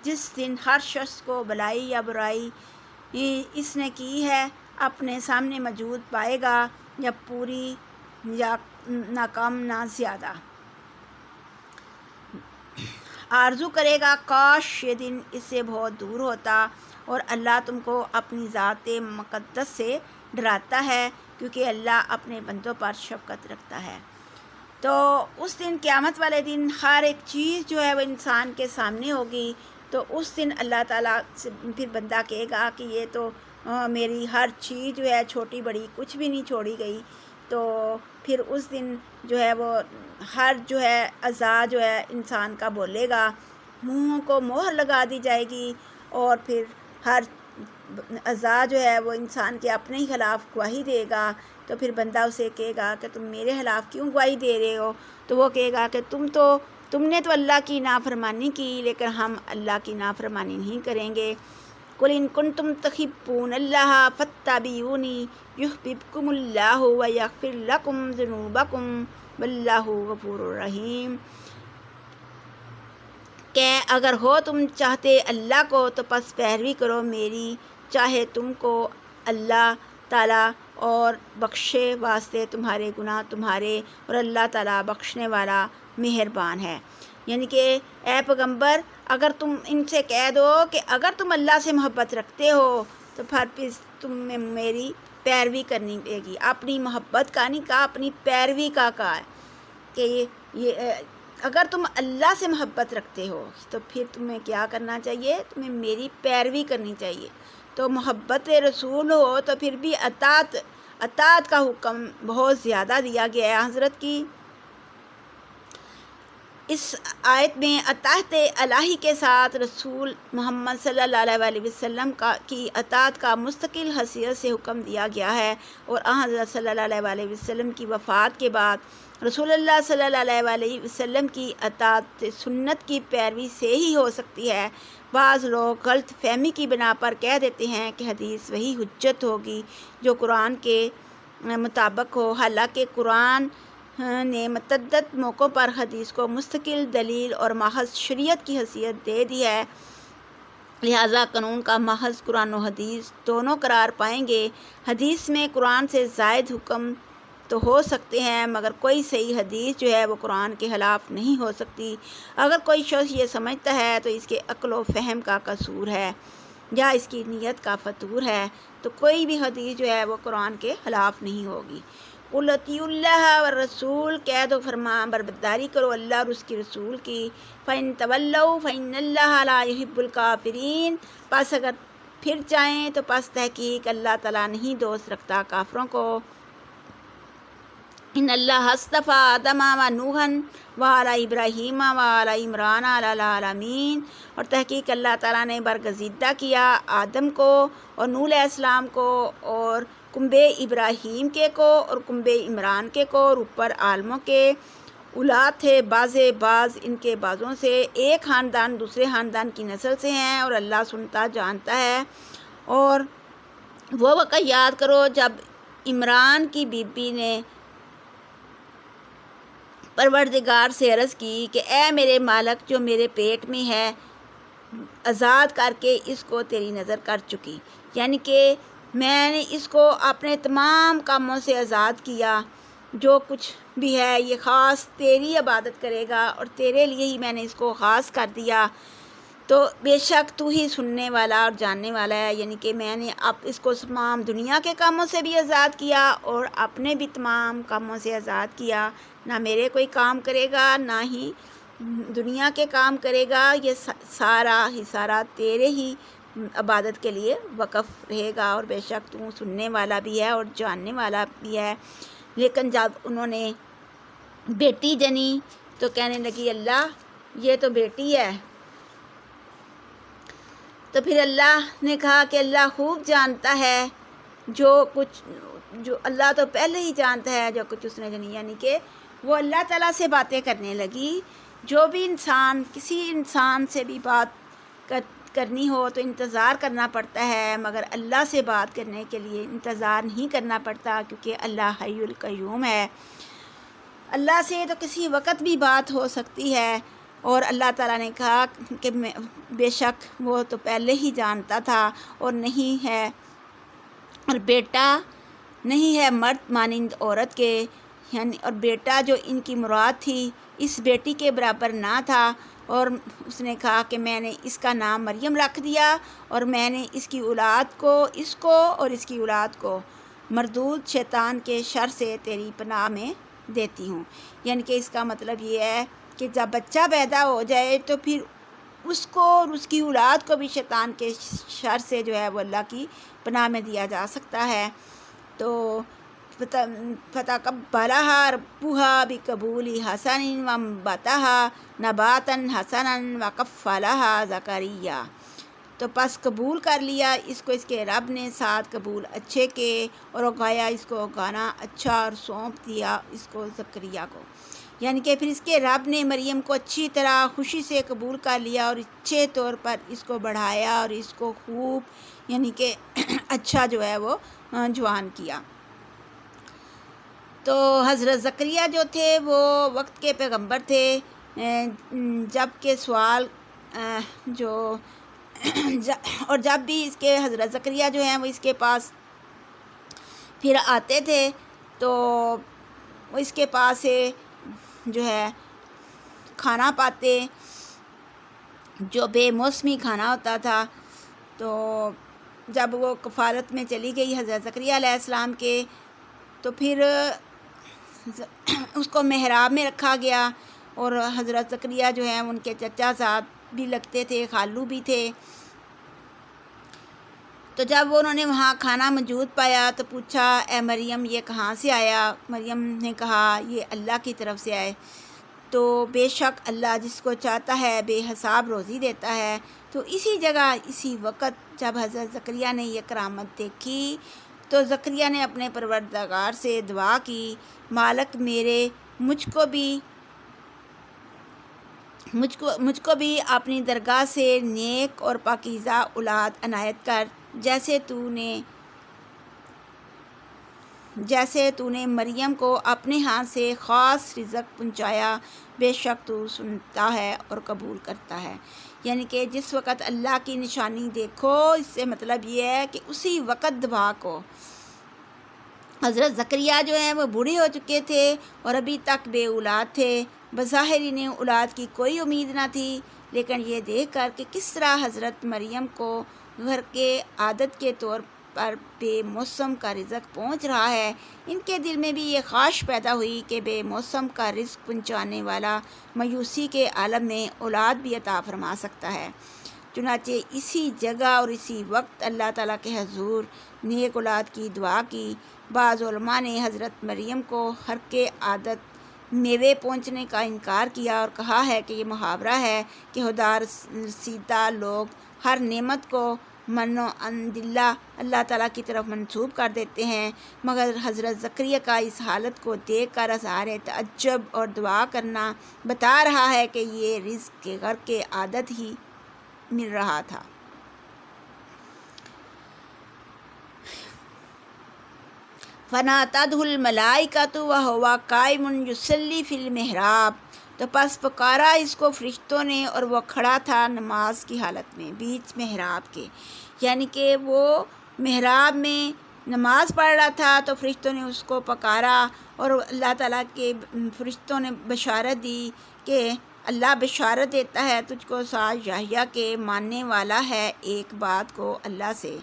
جس دن ہر شخص کو بھلائی یا برائی اس نے کی ہے اپنے سامنے موجود پائے گا، یا پوری یا نہ کم نہ زیادہ۔ آرزو کرے گا کاش یہ دن اس سے بہت دور ہوتا، اور اللہ تم کو اپنی ذات مقدس سے ڈراتا ہے، کیونکہ اللہ اپنے بندوں پر شفقت رکھتا ہے۔ تو اس دن قیامت والے دن ہر ایک چیز جو ہے وہ انسان کے سامنے ہوگی، تو اس دن اللہ تعالیٰ سے پھر بندہ کہے گا کہ یہ تو میری ہر چیز جو ہے چھوٹی بڑی کچھ بھی نہیں چھوڑی گئی، تو پھر اس دن جو ہے وہ ہر جو ہے اعضاء جو ہے انسان کا بولے گا، منہوں کو مہر لگا دی جائے گی، اور پھر ہر اعضاء جو ہے وہ انسان کے اپنے ہی خلاف گواہی دے گا، تو پھر بندہ اسے کہے گا کہ تم میرے خلاف کیوں گواہی دے رہے ہو؟ تو وہ کہے گا کہ تم نے تو اللہ کی نافرمانی کی، لیکن ہم اللہ کی نافرمانی نہیں کریں گے۔ قل ان کنتم تحبون اللہ فاتبعونی یحببکم اللہ ویغفر لکم ذنوبکم واللہ غفور رحیم۔ کہ اگر ہو تم چاہتے اللہ کو تو پس پیروی کرو میری، چاہے تم کو اللہ تعالیٰ اور بخشے واسطے تمہارے گناہ تمہارے، اور اللہ تعالیٰ بخشنے والا مہربان ہے۔ یعنی کہ اے پیغمبر اگر تم ان سے کہہ دو کہ اگر تم اللہ سے محبت رکھتے ہو تو پھر تمہیں میری پیروی کرنی پڑے گی۔ اپنی محبت کا نہیں کہا، اپنی پیروی کا کہا ہے کہ یہ اگر تم اللہ سے محبت رکھتے ہو تو پھر تمہیں کیا کرنا چاہیے؟ تمہیں میری پیروی کرنی چاہیے۔ تو محبت رسول ہو تو پھر بھی اطاعت کا حکم بہت زیادہ دیا گیا ہے حضرت کی۔ اس آیت میں اطاعت الہی کے ساتھ رسول محمد صلی اللہ علیہ وسلم کی اطاعت کا مستقل حیثیت سے حکم دیا گیا ہے، اور حضرت صلی اللہ علیہ وسلم کی وفات کے بعد رسول اللہ صلی اللہ علیہ وسلم کی اطاعت سنت کی پیروی سے ہی ہو سکتی ہے۔ بعض لوگ غلط فہمی کی بنا پر کہہ دیتے ہیں کہ حدیث وہی حجت ہوگی جو قرآن کے مطابق ہو، حالانکہ قرآن نے متعدد موقعوں پر حدیث کو مستقل دلیل اور محض شریعت کی حیثیت دے دی ہے، لہذا قانون کا محض قرآن و حدیث دونوں قرار پائیں گے۔ حدیث میں قرآن سے زائد حکم تو ہو سکتے ہیں، مگر کوئی صحیح حدیث جو ہے وہ قرآن کے خلاف نہیں ہو سکتی۔ اگر کوئی شخص یہ سمجھتا ہے تو اس کے عقل و فہم کا قصور ہے یا اس کی نیت کا فتور ہے، تو کوئی بھی حدیث جو ہے وہ قرآن کے خلاف نہیں ہوگی۔ قُلْ اطیعوا اللہ والرسول، کہہ دو فرما برداری کرو اللہ اور اس کی رسول کی۔ فَإِن تَوَلَّوْا فَإِنَّ اللَّهَ لَا يُحِبُّ الْكَافِرِينَ، پس اگر پھر جائیں تو پس تحقیق اللہ تعالیٰ نہیں دوست رکھتا کافروں کو۔ ان اللہ اصطفیٰ آدم و نوحًا وآل ابراہیم وآل عمران علی العالمین، اور تحقیق اللہ تعالیٰ نے برگزیدہ کیا آدم کو اور نوح علیہ السلام کو اور کنبے ابراہیم کے کو اور کنبے عمران کے کو، اور اوپر عالموں کے اولاد تھے، بعض ان کے بعضوں سے، ایک خاندان دوسرے خاندان کی نسل سے ہیں، اور اللہ سنتا جانتا ہے۔ اور وہ وقت یاد کرو جب عمران کی بیوی نے پروردگار سے عرض کی کہ اے میرے مالک، جو میرے پیٹ میں ہے آزاد کر کے اس کو تیری نظر کر چکی، یعنی کہ میں نے اس کو اپنے تمام کاموں سے آزاد کیا، جو کچھ بھی ہے یہ خاص تیری عبادت کرے گا اور تیرے لیے ہی میں نے اس کو خاص کر دیا، تو بے شک تو ہی سننے والا اور جاننے والا ہے۔ یعنی کہ میں نے اب اس کو تمام دنیا کے کاموں سے بھی آزاد کیا اور اپنے بھی تمام کاموں سے آزاد کیا، نہ میرے کوئی کام کرے گا نہ ہی دنیا کے کام کرے گا، یہ سارا تیرے ہی عبادت کے لیے وقف رہے گا، اور بے شک تو سننے والا بھی ہے اور جاننے والا بھی ہے۔ لیکن جب انہوں نے بیٹی جنی تو کہنے لگی اللہ یہ تو بیٹی ہے، تو پھر اللہ نے کہا کہ اللہ خوب جانتا ہے جو اللہ تو پہلے ہی جانتا ہے جو کچھ اس نے جنی، یعنی کہ وہ اللہ تعالیٰ سے باتیں کرنے لگی۔ جو بھی انسان کسی انسان سے بھی بات کرنی ہو تو انتظار کرنا پڑتا ہے، مگر اللہ سے بات کرنے کے لیے انتظار نہیں کرنا پڑتا، کیونکہ اللہ حی القیوم ہے۔ اللہ سے تو کسی وقت بھی بات ہو سکتی ہے، اور اللہ تعالیٰ نے کہا کہ بے شک وہ تو پہلے ہی جانتا تھا، اور نہیں ہے، اور بیٹا نہیں ہے مرد مانند عورت کے، یعنی اور بیٹا جو ان کی مراد تھی اس بیٹی کے برابر نہ تھا، اور اس نے کہا کہ میں نے اس کا نام مریم رکھ دیا، اور میں نے اس کی اولاد کو اس کو اور اس کی اولاد کو مردود شیطان کے شر سے تیری پناہ میں دیتی ہوں۔ یعنی کہ اس کا مطلب یہ ہے کہ جب بچہ پیدا ہو جائے تو پھر اس کو اور اس کی اولاد کو بھی شیطان کے شر سے جو ہے وہ اللہ کی پناہ میں دیا جا سکتا ہے۔ تو فتقبلها ربها بقبول حسن وانبتها نباتا حسنا وکفلها زکریا، تو پس قبول کر لیا اس کو اس کے رب نے ساتھ قبول اچھے کے، اور اگایا اس کو اگانا اچھا، اور سونپ دیا اس کو زکریا کو، یعنی کہ پھر اس کے رب نے مریم کو اچھی طرح خوشی سے قبول کر لیا اور اچھے طور پر اس کو بڑھایا اور اس کو خوب یعنی کہ اچھا جو ہے وہ جوان کیا۔ تو حضرت زکریا جو تھے وہ وقت کے پیغمبر تھے، جب کہ سوال جو اور جب بھی اس کے حضرت زکریا جو ہیں وہ اس کے پاس پھر آتے تھے تو وہ اس کے پاس سے جو ہے کھانا پاتے، جو بے موسمی کھانا ہوتا تھا۔ تو جب وہ کفالت میں چلی گئی حضرت زکریا علیہ السلام کے، تو پھر اس کو محراب میں رکھا گیا، اور حضرت زکریا جو ہیں ان کے چچا زاد بھی لگتے تھے، خالو بھی تھے۔ تو جب انہوں نے وہاں کھانا موجود پایا تو پوچھا اے مریم یہ کہاں سے آیا؟ مریم نے کہا یہ اللہ کی طرف سے آئے۔ تو بے شک اللہ جس کو چاہتا ہے بے حساب روزی دیتا ہے۔ تو اسی جگہ اسی وقت جب حضرت زکریا نے یہ کرامت دیکھی تو زکریا نے اپنے پروردگار سے دعا کی، مالک میرے مجھ کو بھی اپنی درگاہ سے نیک اور پاکیزہ اولاد عنایت کر، جیسے تو نے مریم کو اپنے ہاتھ سے خاص رزق پہنچایا، بے شک تو سنتا ہے اور قبول کرتا ہے۔ یعنی کہ جس وقت اللہ کی نشانی دیکھو، اس سے مطلب یہ ہے کہ اسی وقت دعا کو۔ حضرت زکریا جو ہیں وہ بوڑھے ہو چکے تھے اور ابھی تک بے اولاد تھے، بظاہر انہیں اولاد کی کوئی امید نہ تھی، لیکن یہ دیکھ کر کہ کس طرح حضرت مریم کو گھر کے عادت کے طور پر بے موسم کا رزق پہنچ رہا ہے، ان کے دل میں بھی یہ خواہش پیدا ہوئی کہ بے موسم کا رزق پہنچانے والا مایوسی کے عالم میں اولاد بھی عطا فرما سکتا ہے۔ چنانچہ اسی جگہ اور اسی وقت اللہ تعالیٰ کے حضور نیک اولاد کی دعا کی۔ بعض علماء نے حضرت مریم کو حرق عادت میوے پہنچنے کا انکار کیا اور کہا ہے کہ یہ محاورہ ہے کہ خدا رسیدہ لوگ ہر نعمت کو من و عند اللہ تعالیٰ کی طرف منسوب کر دیتے ہیں، مگر حضرت زکریا کا اس حالت کو دیکھ کر اظہار تعجب اور دعا کرنا بتا رہا ہے کہ یہ رزق کے گھر کے عادت ہی مل رہا تھا۔ فَنَادَتْهُ الْمَلَائِكَةُ وَهُوَ قَائِمٌ يُصَلِّي فِي الْمِحْرَابِ، تو پس پکارا اس کو فرشتوں نے اور وہ کھڑا تھا نماز کی حالت میں بیچ محراب کے، یعنی کہ وہ محراب میں نماز پڑھ رہا تھا تو فرشتوں نے اس کو پکارا اور اللہ تعالیٰ کے فرشتوں نے بشارت دی کہ اللہ بشارت دیتا ہے تجھ کو ساتھ یحییٰ کے ماننے والا ہے ایک بات کو اللہ سے،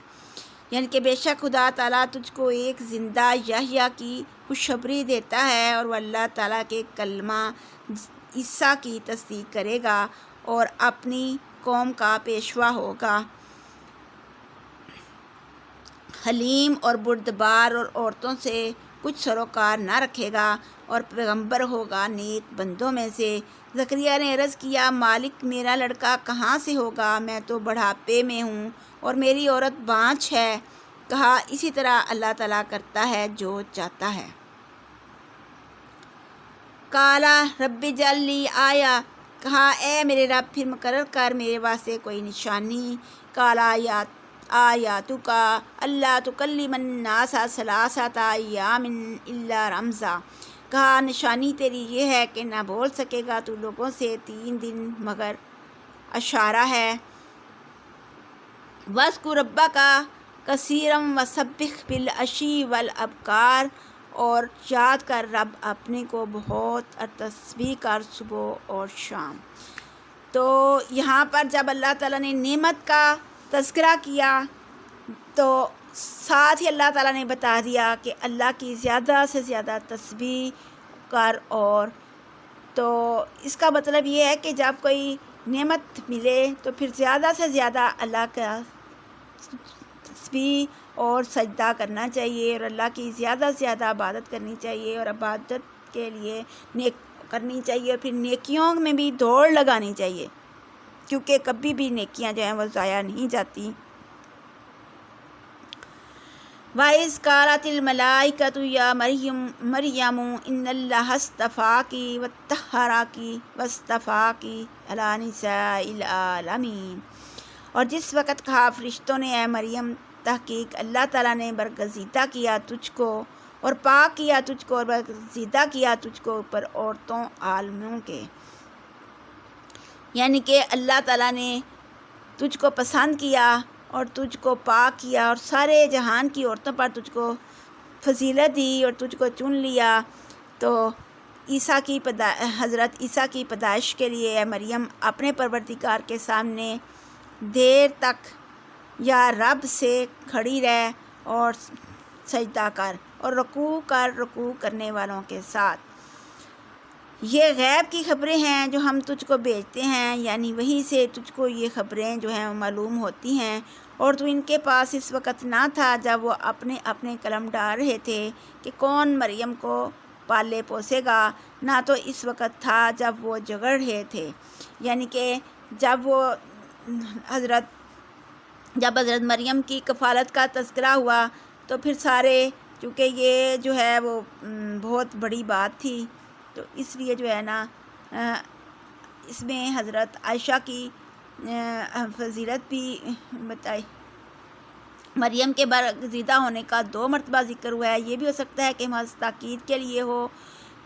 یعنی کہ بے شک خدا تعالیٰ تجھ کو ایک زندہ یحییٰ کی خوشخبری دیتا ہے اور وہ اللہ تعالیٰ کے کلمہ عیسیٰ کی تصدیق کرے گا اور اپنی قوم کا پیشوا ہوگا، حلیم اور بردبار اور عورتوں سے کچھ سروکار نہ رکھے گا اور پیغمبر ہوگا نیک بندوں میں سے۔ زکریا نے عرض کیا مالک میرا لڑکا کہاں سے ہوگا، میں تو بڑھاپے میں ہوں اور میری عورت بانجھ ہے۔ کہا اسی طرح اللہ تعالیٰ کرتا ہے جو چاہتا ہے۔ قالا رب اجعل لی آیا، کہا اے میرے رب پھر مقرر کر میرے واسطے کوئی نشانی۔ قالا آیاتک اللہ تکلم الناس ثلاثۃ ایام الا رمزا، کہا نشانی تیری یہ ہے کہ نہ بول سکے گا تو لوگوں سے 3 دن مگر اشارہ ہے۔ وَاذْكُر رَبَّكَ کثیرا وسبح بالعشی والابکار، اور یاد کر رب اپنے کو بہت اور تسبیح کر صبح اور شام۔ تو یہاں پر جب اللہ تعالیٰ نے نعمت کا تذکرہ کیا تو ساتھ ہی اللہ تعالیٰ نے بتا دیا کہ اللہ کی زیادہ سے زیادہ تسبیح کر، اور تو اس کا مطلب یہ ہے کہ جب کوئی نعمت ملے تو پھر زیادہ سے زیادہ اللہ کا تسبیح اور سجدہ کرنا چاہیے اور اللہ کی زیادہ سے زیادہ عبادت کرنی چاہیے اور عبادت کے لیے نیک کرنی چاہیے اور پھر نیکیوں میں بھی دوڑ لگانی چاہیے، کیونکہ کبھی بھی نیکیاں جو ہیں وہ ضائع نہیں جاتی۔ وَإِذْ قَالَتِ الْمَلَائِكَةُ يَا مَرْيَمُ إِنَّ اللَّهَ اصْطَفَاكِ وَطَهَّرَكِ وَاصْطَفَاكِ عَلَىٰ نِسَاءِ الْعَالَمِينَ، اور جس وقت کہا فرشتوں نے اے مریم تحقیق اللہ تعالیٰ نے برگزیدہ کیا تجھ کو اور پاک کیا تجھ کو اور برگزیدہ کیا تجھ کو اوپر عورتوں عالموں کے، یعنی کہ اللہ تعالیٰ نے تجھ کو پسند کیا اور تجھ کو پاک کیا اور سارے جہان کی عورتوں پر تجھ کو فضیلت دی اور تجھ کو چن لیا۔ تو حضرت عیسیٰ کی پیدائش کے لیے اے مریم اپنے پروردگار کے سامنے دیر تک یا رب سے کھڑی رہ اور سجدہ کر اور رکوع کرنے والوں کے ساتھ۔ یہ غیب کی خبریں ہیں جو ہم تجھ کو بھیجتے ہیں، یعنی وہیں سے تجھ کو یہ خبریں جو ہیں معلوم ہوتی ہیں، اور تو ان کے پاس اس وقت نہ تھا جب وہ اپنے اپنے قلم ڈال رہے تھے کہ کون مریم کو پالے پوسے گا، نہ تو اس وقت تھا جب وہ جگڑ رہے تھے، یعنی کہ جب حضرت مریم کی کفالت کا تذکرہ ہوا تو پھر سارے، چونکہ یہ جو ہے وہ بہت بڑی بات تھی، تو اس لیے جو ہے نا اس میں حضرت عائشہ کی فضیلت بھی بتائی۔ مریم کے برگزیدہ ہونے کا 2 مرتبہ ذکر ہوا ہے، یہ بھی ہو سکتا ہے کہ محض تاکید کے لیے ہو۔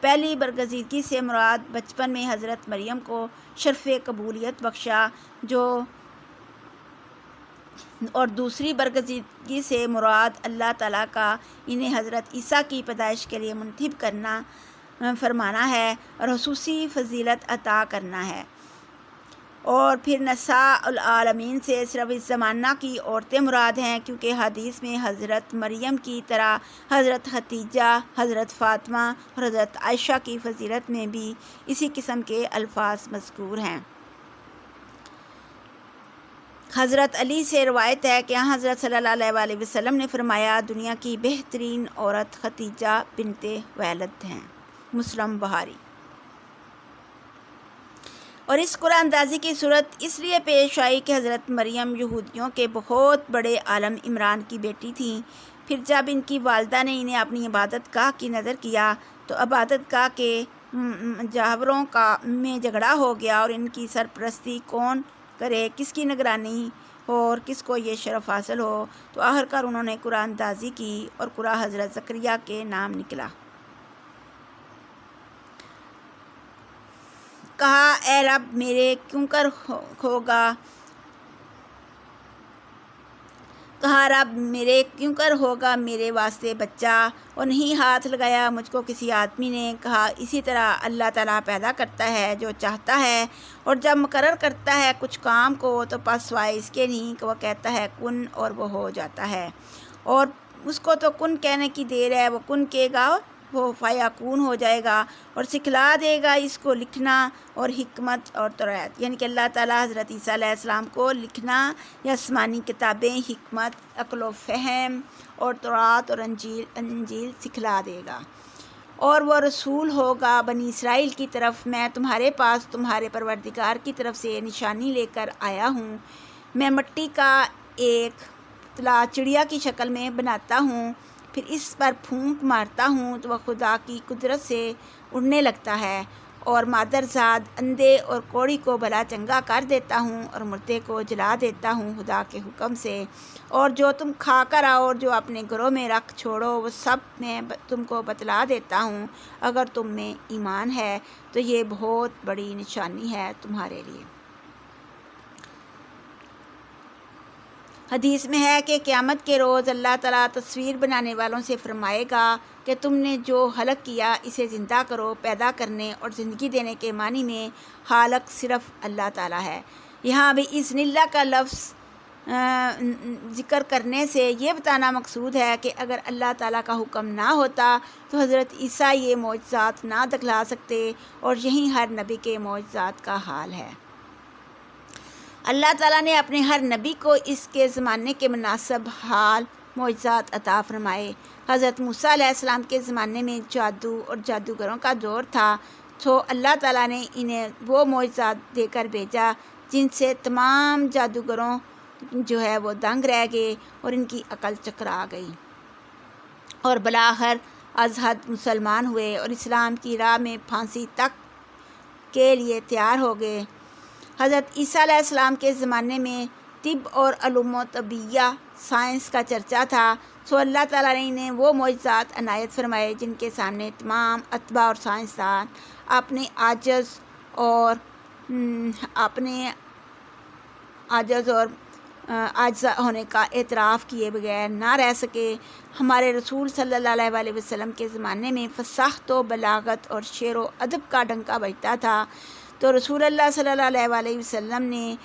پہلی برگزیدگی سے مراد بچپن میں حضرت مریم کو شرف قبولیت بخشا جو، اور دوسری برگزیدگی سے مراد اللہ تعالیٰ کا انہیں حضرت عیسیٰ کی پیدائش کے لیے منتخب کرنا فرمانا ہے اور خصوصی فضیلت عطا کرنا ہے۔ اور پھر نساء العالمین سے صرف اس زمانہ کی عورتیں مراد ہیں، کیونکہ حدیث میں حضرت مریم کی طرح حضرت خدیجہ، حضرت فاطمہ اور حضرت عائشہ کی فضیلت میں بھی اسی قسم کے الفاظ مذکور ہیں۔ حضرت علی سے روایت ہے کہ حضرت صلی اللہ علیہ وسلم نے فرمایا، دنیا کی بہترین عورت خدیجہ بنت خویلد ہیں۔ مسلم بخاری۔ اور اس قرآن اندازی کی صورت اس لیے پیش آئی کہ حضرت مریم یہودیوں کے بہت بڑے عالم عمران کی بیٹی تھیں۔ پھر جب ان کی والدہ نے انہیں اپنی عبادت گاہ کی نظر کیا تو عبادت گاہ کے جاوروں میں جھگڑا ہو گیا، اور ان کی سرپرستی کون کرے، کس کی نگرانی ہو اور کس کو یہ شرف حاصل ہو، تو آخرکار انہوں نے قرآن اندازی کی اور قرآن حضرت زکریا کے نام نکلا۔ کہا اے رب میرے کیوں کر ہوگا میرے واسطے بچہ، اور نہیں ہاتھ لگایا مجھ کو کسی آدمی نے۔ کہا اسی طرح اللہ تعالیٰ پیدا کرتا ہے جو چاہتا ہے، اور جب مقرر کرتا ہے کچھ کام کو تو پس سوائے اس کے نہیں کہ وہ کہتا ہے کن اور وہ ہو جاتا ہے، اور اس کو تو کن کہنے کی دیر ہے، وہ کن کہے گا وہ فیکون ہو جائے گا، اور سکھلا دے گا اس کو لکھنا اور حکمت اور تورات، یعنی کہ اللہ تعالیٰ حضرت عیسیٰ علیہ السلام کو لکھنا یا آسمانی کتابیں، حکمت، عقل و فہم اور تورات اور انجیل سکھلا دے گا۔ اور وہ رسول ہوگا بنی اسرائیل کی طرف، میں تمہارے پاس تمہارے پروردگار کی طرف سے نشانی لے کر آیا ہوں۔ میں مٹی کا ایک پتلا چڑیا کی شکل میں بناتا ہوں، پھر اس پر پھونک مارتا ہوں تو وہ خدا کی قدرت سے اڑنے لگتا ہے، اور مادرزاد اندھے اور کوڑی کو بھلا چنگا کر دیتا ہوں، اور مردے کو جلا دیتا ہوں خدا کے حکم سے، اور جو تم کھا کر آؤ اور جو اپنے گھروں میں رکھ چھوڑو وہ سب میں تم کو بتلا دیتا ہوں۔ اگر تم میں ایمان ہے تو یہ بہت بڑی نشانی ہے تمہارے لیے۔ حدیث میں ہے کہ قیامت کے روز اللہ تعالیٰ تصویر بنانے والوں سے فرمائے گا کہ تم نے جو خلق کیا اسے زندہ کرو۔ پیدا کرنے اور زندگی دینے کے معنی میں خالق صرف اللہ تعالیٰ ہے۔ یہاں بھی اذن اللہ کا لفظ ذکر کرنے سے یہ بتانا مقصود ہے کہ اگر اللہ تعالیٰ کا حکم نہ ہوتا تو حضرت عیسیٰ یہ معجزات نہ دکھلا سکتے، اور یہی ہر نبی کے معجزات کا حال ہے۔ اللہ تعالیٰ نے اپنے ہر نبی کو اس کے زمانے کے مناسب حال معجزات عطا فرمائے۔ حضرت موسیٰ علیہ السلام کے زمانے میں جادو اور جادوگروں کا دور تھا، تو اللہ تعالیٰ نے انہیں وہ معجزات دے کر بھیجا جن سے تمام جادوگروں جو ہے وہ دنگ رہ گئے اور ان کی عقل چکرا گئی، اور بالآخر از حد مسلمان ہوئے اور اسلام کی راہ میں پھانسی تک کے لیے تیار ہو گئے۔ حضرت عیسیٰ علیہ السلام کے زمانے میں طب اور علوم و طبیہ سائنس کا چرچا تھا، سو اللہ تعالیٰ نے انہیں وہ معجزات عنایت فرمائے جن کے سامنے تمام اتباع اور سائنسدان اپنے عاجز اور عاجزہ ہونے کا اعتراف کیے بغیر نہ رہ سکے۔ ہمارے رسول صلی اللہ علیہ وسلم کے زمانے میں فصاحت و بلاغت اور شعر و ادب کا ڈنکا بجتا تھا، تو رسول اللہ صلی اللہ علیہ وسلم نے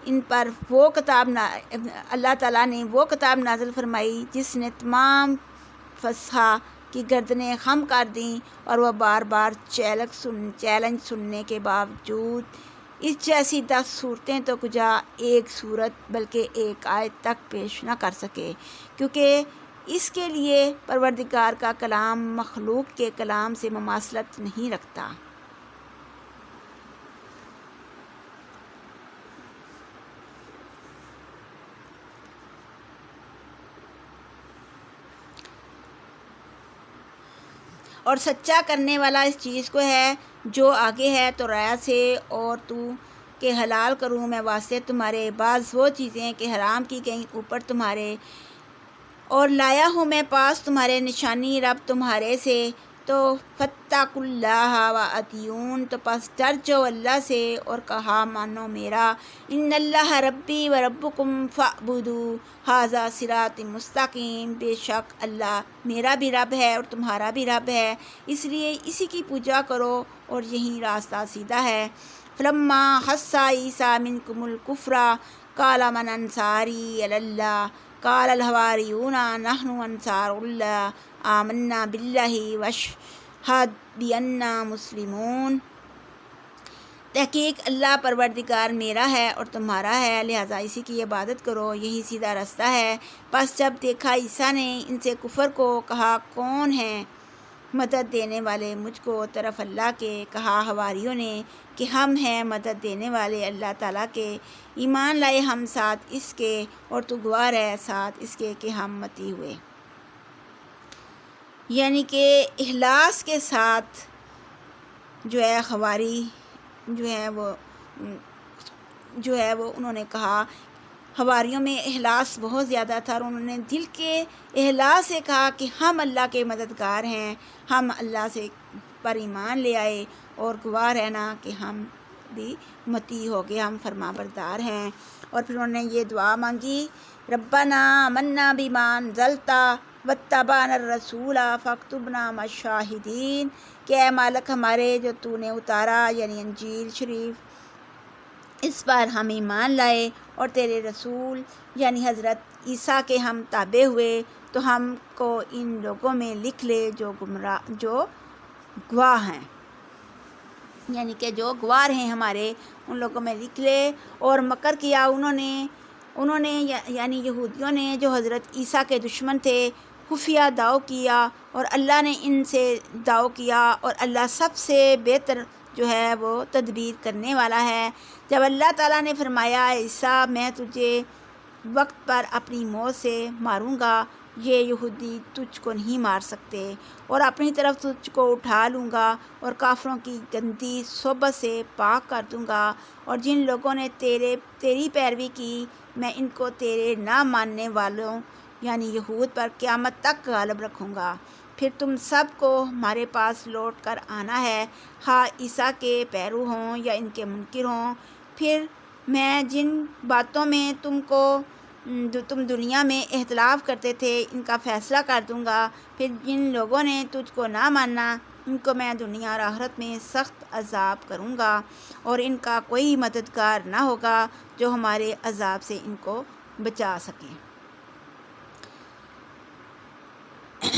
ان پر اللہ تعالیٰ نے وہ کتاب نازل فرمائی جس نے تمام فصاحت کی گردنیں خم کر دیں، اور وہ بار بار چیلنج سننے کے باوجود اس جیسی 10 صورتیں تو کجا ایک صورت بلکہ ایک آیت تک پیش نہ کر سکے، کیونکہ اس کے لیے پروردگار کا کلام مخلوق کے کلام سے مماثلت نہیں رکھتا۔ اور سچا کرنے والا اس چیز کو ہے جو آگے ہے تو رایا سے، اور تو کہ حلال کروں میں واسطے تمہارے بعض وہ چیزیں کہ حرام کی گئیں اوپر تمہارے، اور لایا ہوں میں پاس تمہارے نشانی رب تمہارے سے، تو فاتقوا اللہ وأطیعون، تو پس ڈر جاؤ اللہ سے اور کہا مانو میرا، ان اللہ ربی و ربکم فاعبدوا ھذا صراط مستقیم، بے شک اللہ میرا بھی رب ہے اور تمہارا بھی رب ہے، اس لیے اسی کی پوجا کرو اور یہی راستہ سیدھا ہے۔ فلما حس عیسیٰ منکم الکفر قال من انصاری الی اللہ قال الحواریون نحن انصار اللہ آمنا باللہ واشہد بأننا مسلمون، تحقیق اللہ پروردگار میرا ہے اور تمہارا ہے، لہذا اسی کی عبادت کرو، یہی سیدھا راستہ ہے۔ پس جب دیکھا عیسیٰ نے ان سے کفر کو، کہا کون ہیں مدد دینے والے مجھ کو طرف اللہ کے، کہا حواریوں نے کہ ہم ہیں مدد دینے والے اللہ تعالیٰ کے، ایمان لائے ہم ساتھ اس کے، اور تو گواہ ہے ساتھ اس کے کہ ہم متی ہوئے۔ یعنی کہ اخلاص کے ساتھ جو ہے حواری جو ہے وہ انہوں نے کہا، حواریوں میں اخلاص بہت زیادہ تھا، اور انہوں نے دل کے اخلاص سے کہا کہ ہم اللہ کے مددگار ہیں، ہم اللہ سے پر ایمان لے آئے اور گواہ رہنا کہ ہم بھی متی ہو گئے، ہم فرما بردار ہیں۔ اور پھر انہوں نے یہ دعا مانگی، ربنا آمنا بما انزلت واتبعنا الرسول فاکتبنا مع الشاہدین، کہ اے مالک ہمارے جو تو نے اتارا یعنی انجیل شریف، اس پر ہم ایمان لائے اور تیرے رسول یعنی حضرت عیسیٰ کے ہم تابع ہوئے، تو ہم کو ان لوگوں میں لکھ لے جو گواہ ہیں، یعنی کہ جو گواہ ہیں ہمارے ان لوگوں میں لکھ لے۔ اور مکر کیا انہوں نے یعنی یہودیوں نے جو حضرت عیسیٰ کے دشمن تھے، خفیہ دعو کیا، اور اللہ نے ان سے دعو کیا، اور اللہ سب سے بہتر جو ہے وہ تدبیر کرنے والا ہے۔ جب اللہ تعالیٰ نے فرمایا عیسیٰ میں تجھے وقت پر اپنی موت سے ماروں گا، یہ یہودی تجھ کو نہیں مار سکتے، اور اپنی طرف تجھ کو اٹھا لوں گا اور کافروں کی گندی صحبت سے پاک کر دوں گا، اور جن لوگوں نے تیری پیروی کی میں ان کو تیرے نہ ماننے والوں یعنی یہود پر قیامت تک غالب رکھوں گا۔ پھر تم سب کو ہمارے پاس لوٹ کر آنا ہے، ہاں عیسیٰ کے پیرو ہوں یا ان کے منکر ہوں، پھر میں جن باتوں میں تم دنیا میں اختلاف کرتے تھے ان کا فیصلہ کر دوں گا۔ پھر جن لوگوں نے تجھ کو نہ مانا ان کو میں دنیا اور آخرت میں سخت عذاب کروں گا، اور ان کا کوئی مددگار نہ ہوگا جو ہمارے عذاب سے ان کو بچا سکے۔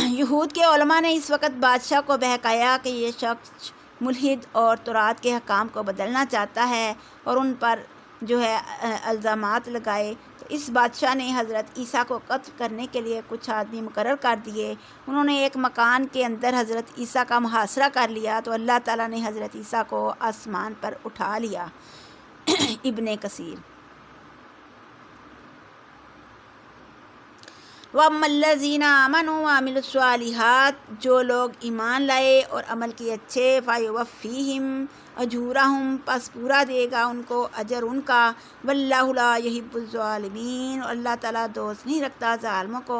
یہود کے علماء نے اس وقت بادشاہ کو بہکایا کہ یہ شخص ملحد اور تورات کے حکام کو بدلنا چاہتا ہے اور ان پر جو ہے الزامات لگائے، تو اس بادشاہ نے حضرت عیسیٰ کو قتل کرنے کے لیے کچھ آدمی مقرر کر دیے۔ انہوں نے ایک مکان کے اندر حضرت عیسیٰ کا محاصرہ کر لیا، تو اللہ تعالیٰ نے حضرت عیسیٰ کو آسمان پر اٹھا لیا۔ ابن کثیر۔ وَأَمَّا الَّذِينَ آمَنُوا وَعَمِلُوا الصَّالِحَاتِ، جو لوگ ایمان لائے اور عمل کیے اچھے، فَيُوَفِّيهِمْ أُجُورَهُمْ، پس پورا دے گا ان کو اجر ان کا، وَاللَّهُ لَا يُحِبُّ الظَّالِمِينَ، اور اللہ تعالیٰ دوست نہیں رکھتا ظالموں کو۔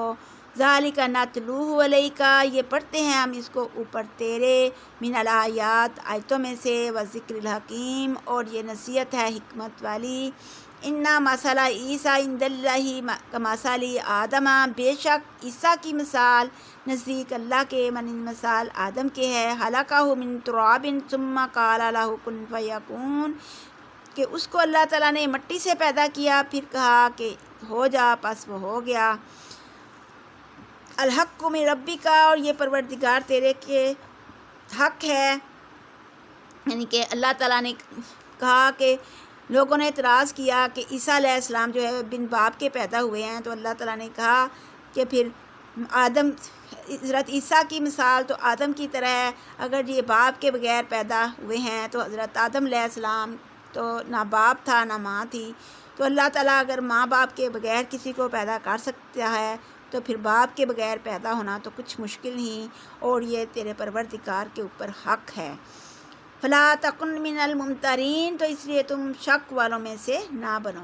ذَلِكَ نَتْلُوهُ عَلَيْكَ، یہ پڑھتے ہیں ہم اس کو اوپر تیرے، من الآیات آیتوں میں سے، وذکر الحکیم، اور یہ نصیحت ہے حکمت والی۔ اِنَّ مَثَلَ عِیسیٰ عِندَ اللہِ کَمَثَلِ آدَمَ، بے شک عیسیٰ کی مثال نزدیک اللہ کے مثال آدم کے ہے، خلقہ من تراب ثم قال له کن فیکون، کہ اس کو اللہ تعالیٰ نے مٹی سے پیدا کیا، پھر کہا کہ ہو جا، پس وہ ہو گیا۔ الحق من ربی کا، اور یہ پروردگار تیرے کے حق ہے. یعنی کہ اللہ تعالیٰ نے کہا کہ لوگوں نے اعتراض کیا کہ عیسیٰ علیہ السلام جو ہے بن باپ کے پیدا ہوئے ہیں، تو اللہ تعالیٰ نے کہا کہ پھر آدم، حضرت عیسیٰ کی مثال تو آدم کی طرح ہے. اگر یہ باپ کے بغیر پیدا ہوئے ہیں تو حضرت آدم علیہ السلام تو نہ باپ تھا نہ ماں تھی. تو اللہ تعالیٰ اگر ماں باپ کے بغیر کسی کو پیدا کر سکتا ہے تو پھر باپ کے بغیر پیدا ہونا تو کچھ مشکل نہیں، اور یہ تیرے پروردگار کے اوپر حق ہے. فلا تکن من الممترین، تو اس لیے تم شک والوں میں سے نہ بنو.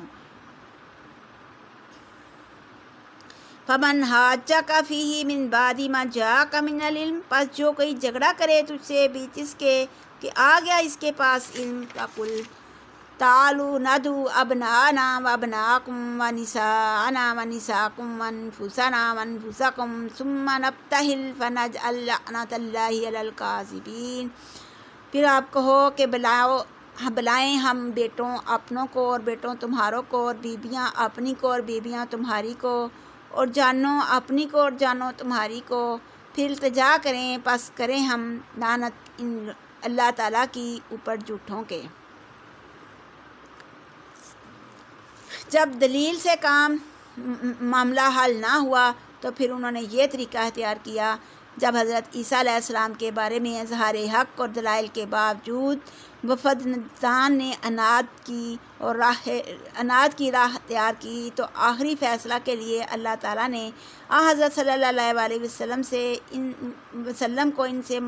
فمن حاجک فیہ من بعد ما جاءک من العلم، پس جو کوئی جھگڑا کرے تجھ سے بیچ اس کے کہ آ گیا اس کے پاس علم، فقل تعالوا ندعو ابناءنا وابناءکم ونساءنا ونساءکم وانفسنا وانفسکم ثم نبتہل فنجعل لعنۃ اللہ علی الکاذبین. پھر آپ کہو کہ بلائیں ہم بیٹوں اپنوں کو اور بیٹوں تمہاروں کو، اور بیویاں اپنی کو اور بیویاں تمہاری کو، اور جانوں اپنی کو اور جانوں تمہاری کو. پھر التجا کریں، پس کریں ہم لعنت اللہ تعالیٰ کی اوپر جھوٹوں کے. جب دلیل سے کام معاملہ حل نہ ہوا تو پھر انہوں نے یہ طریقہ اختیار کیا. جب حضرت عیسیٰ علیہ السلام کے بارے میں اظہار حق اور دلائل کے باوجود وفد نجران نے عناد کی راہ اختیار کی، تو آخری فیصلہ کے لیے اللہ تعالیٰ نے حضرت صلی اللہ علیہ وسلم کو ان سے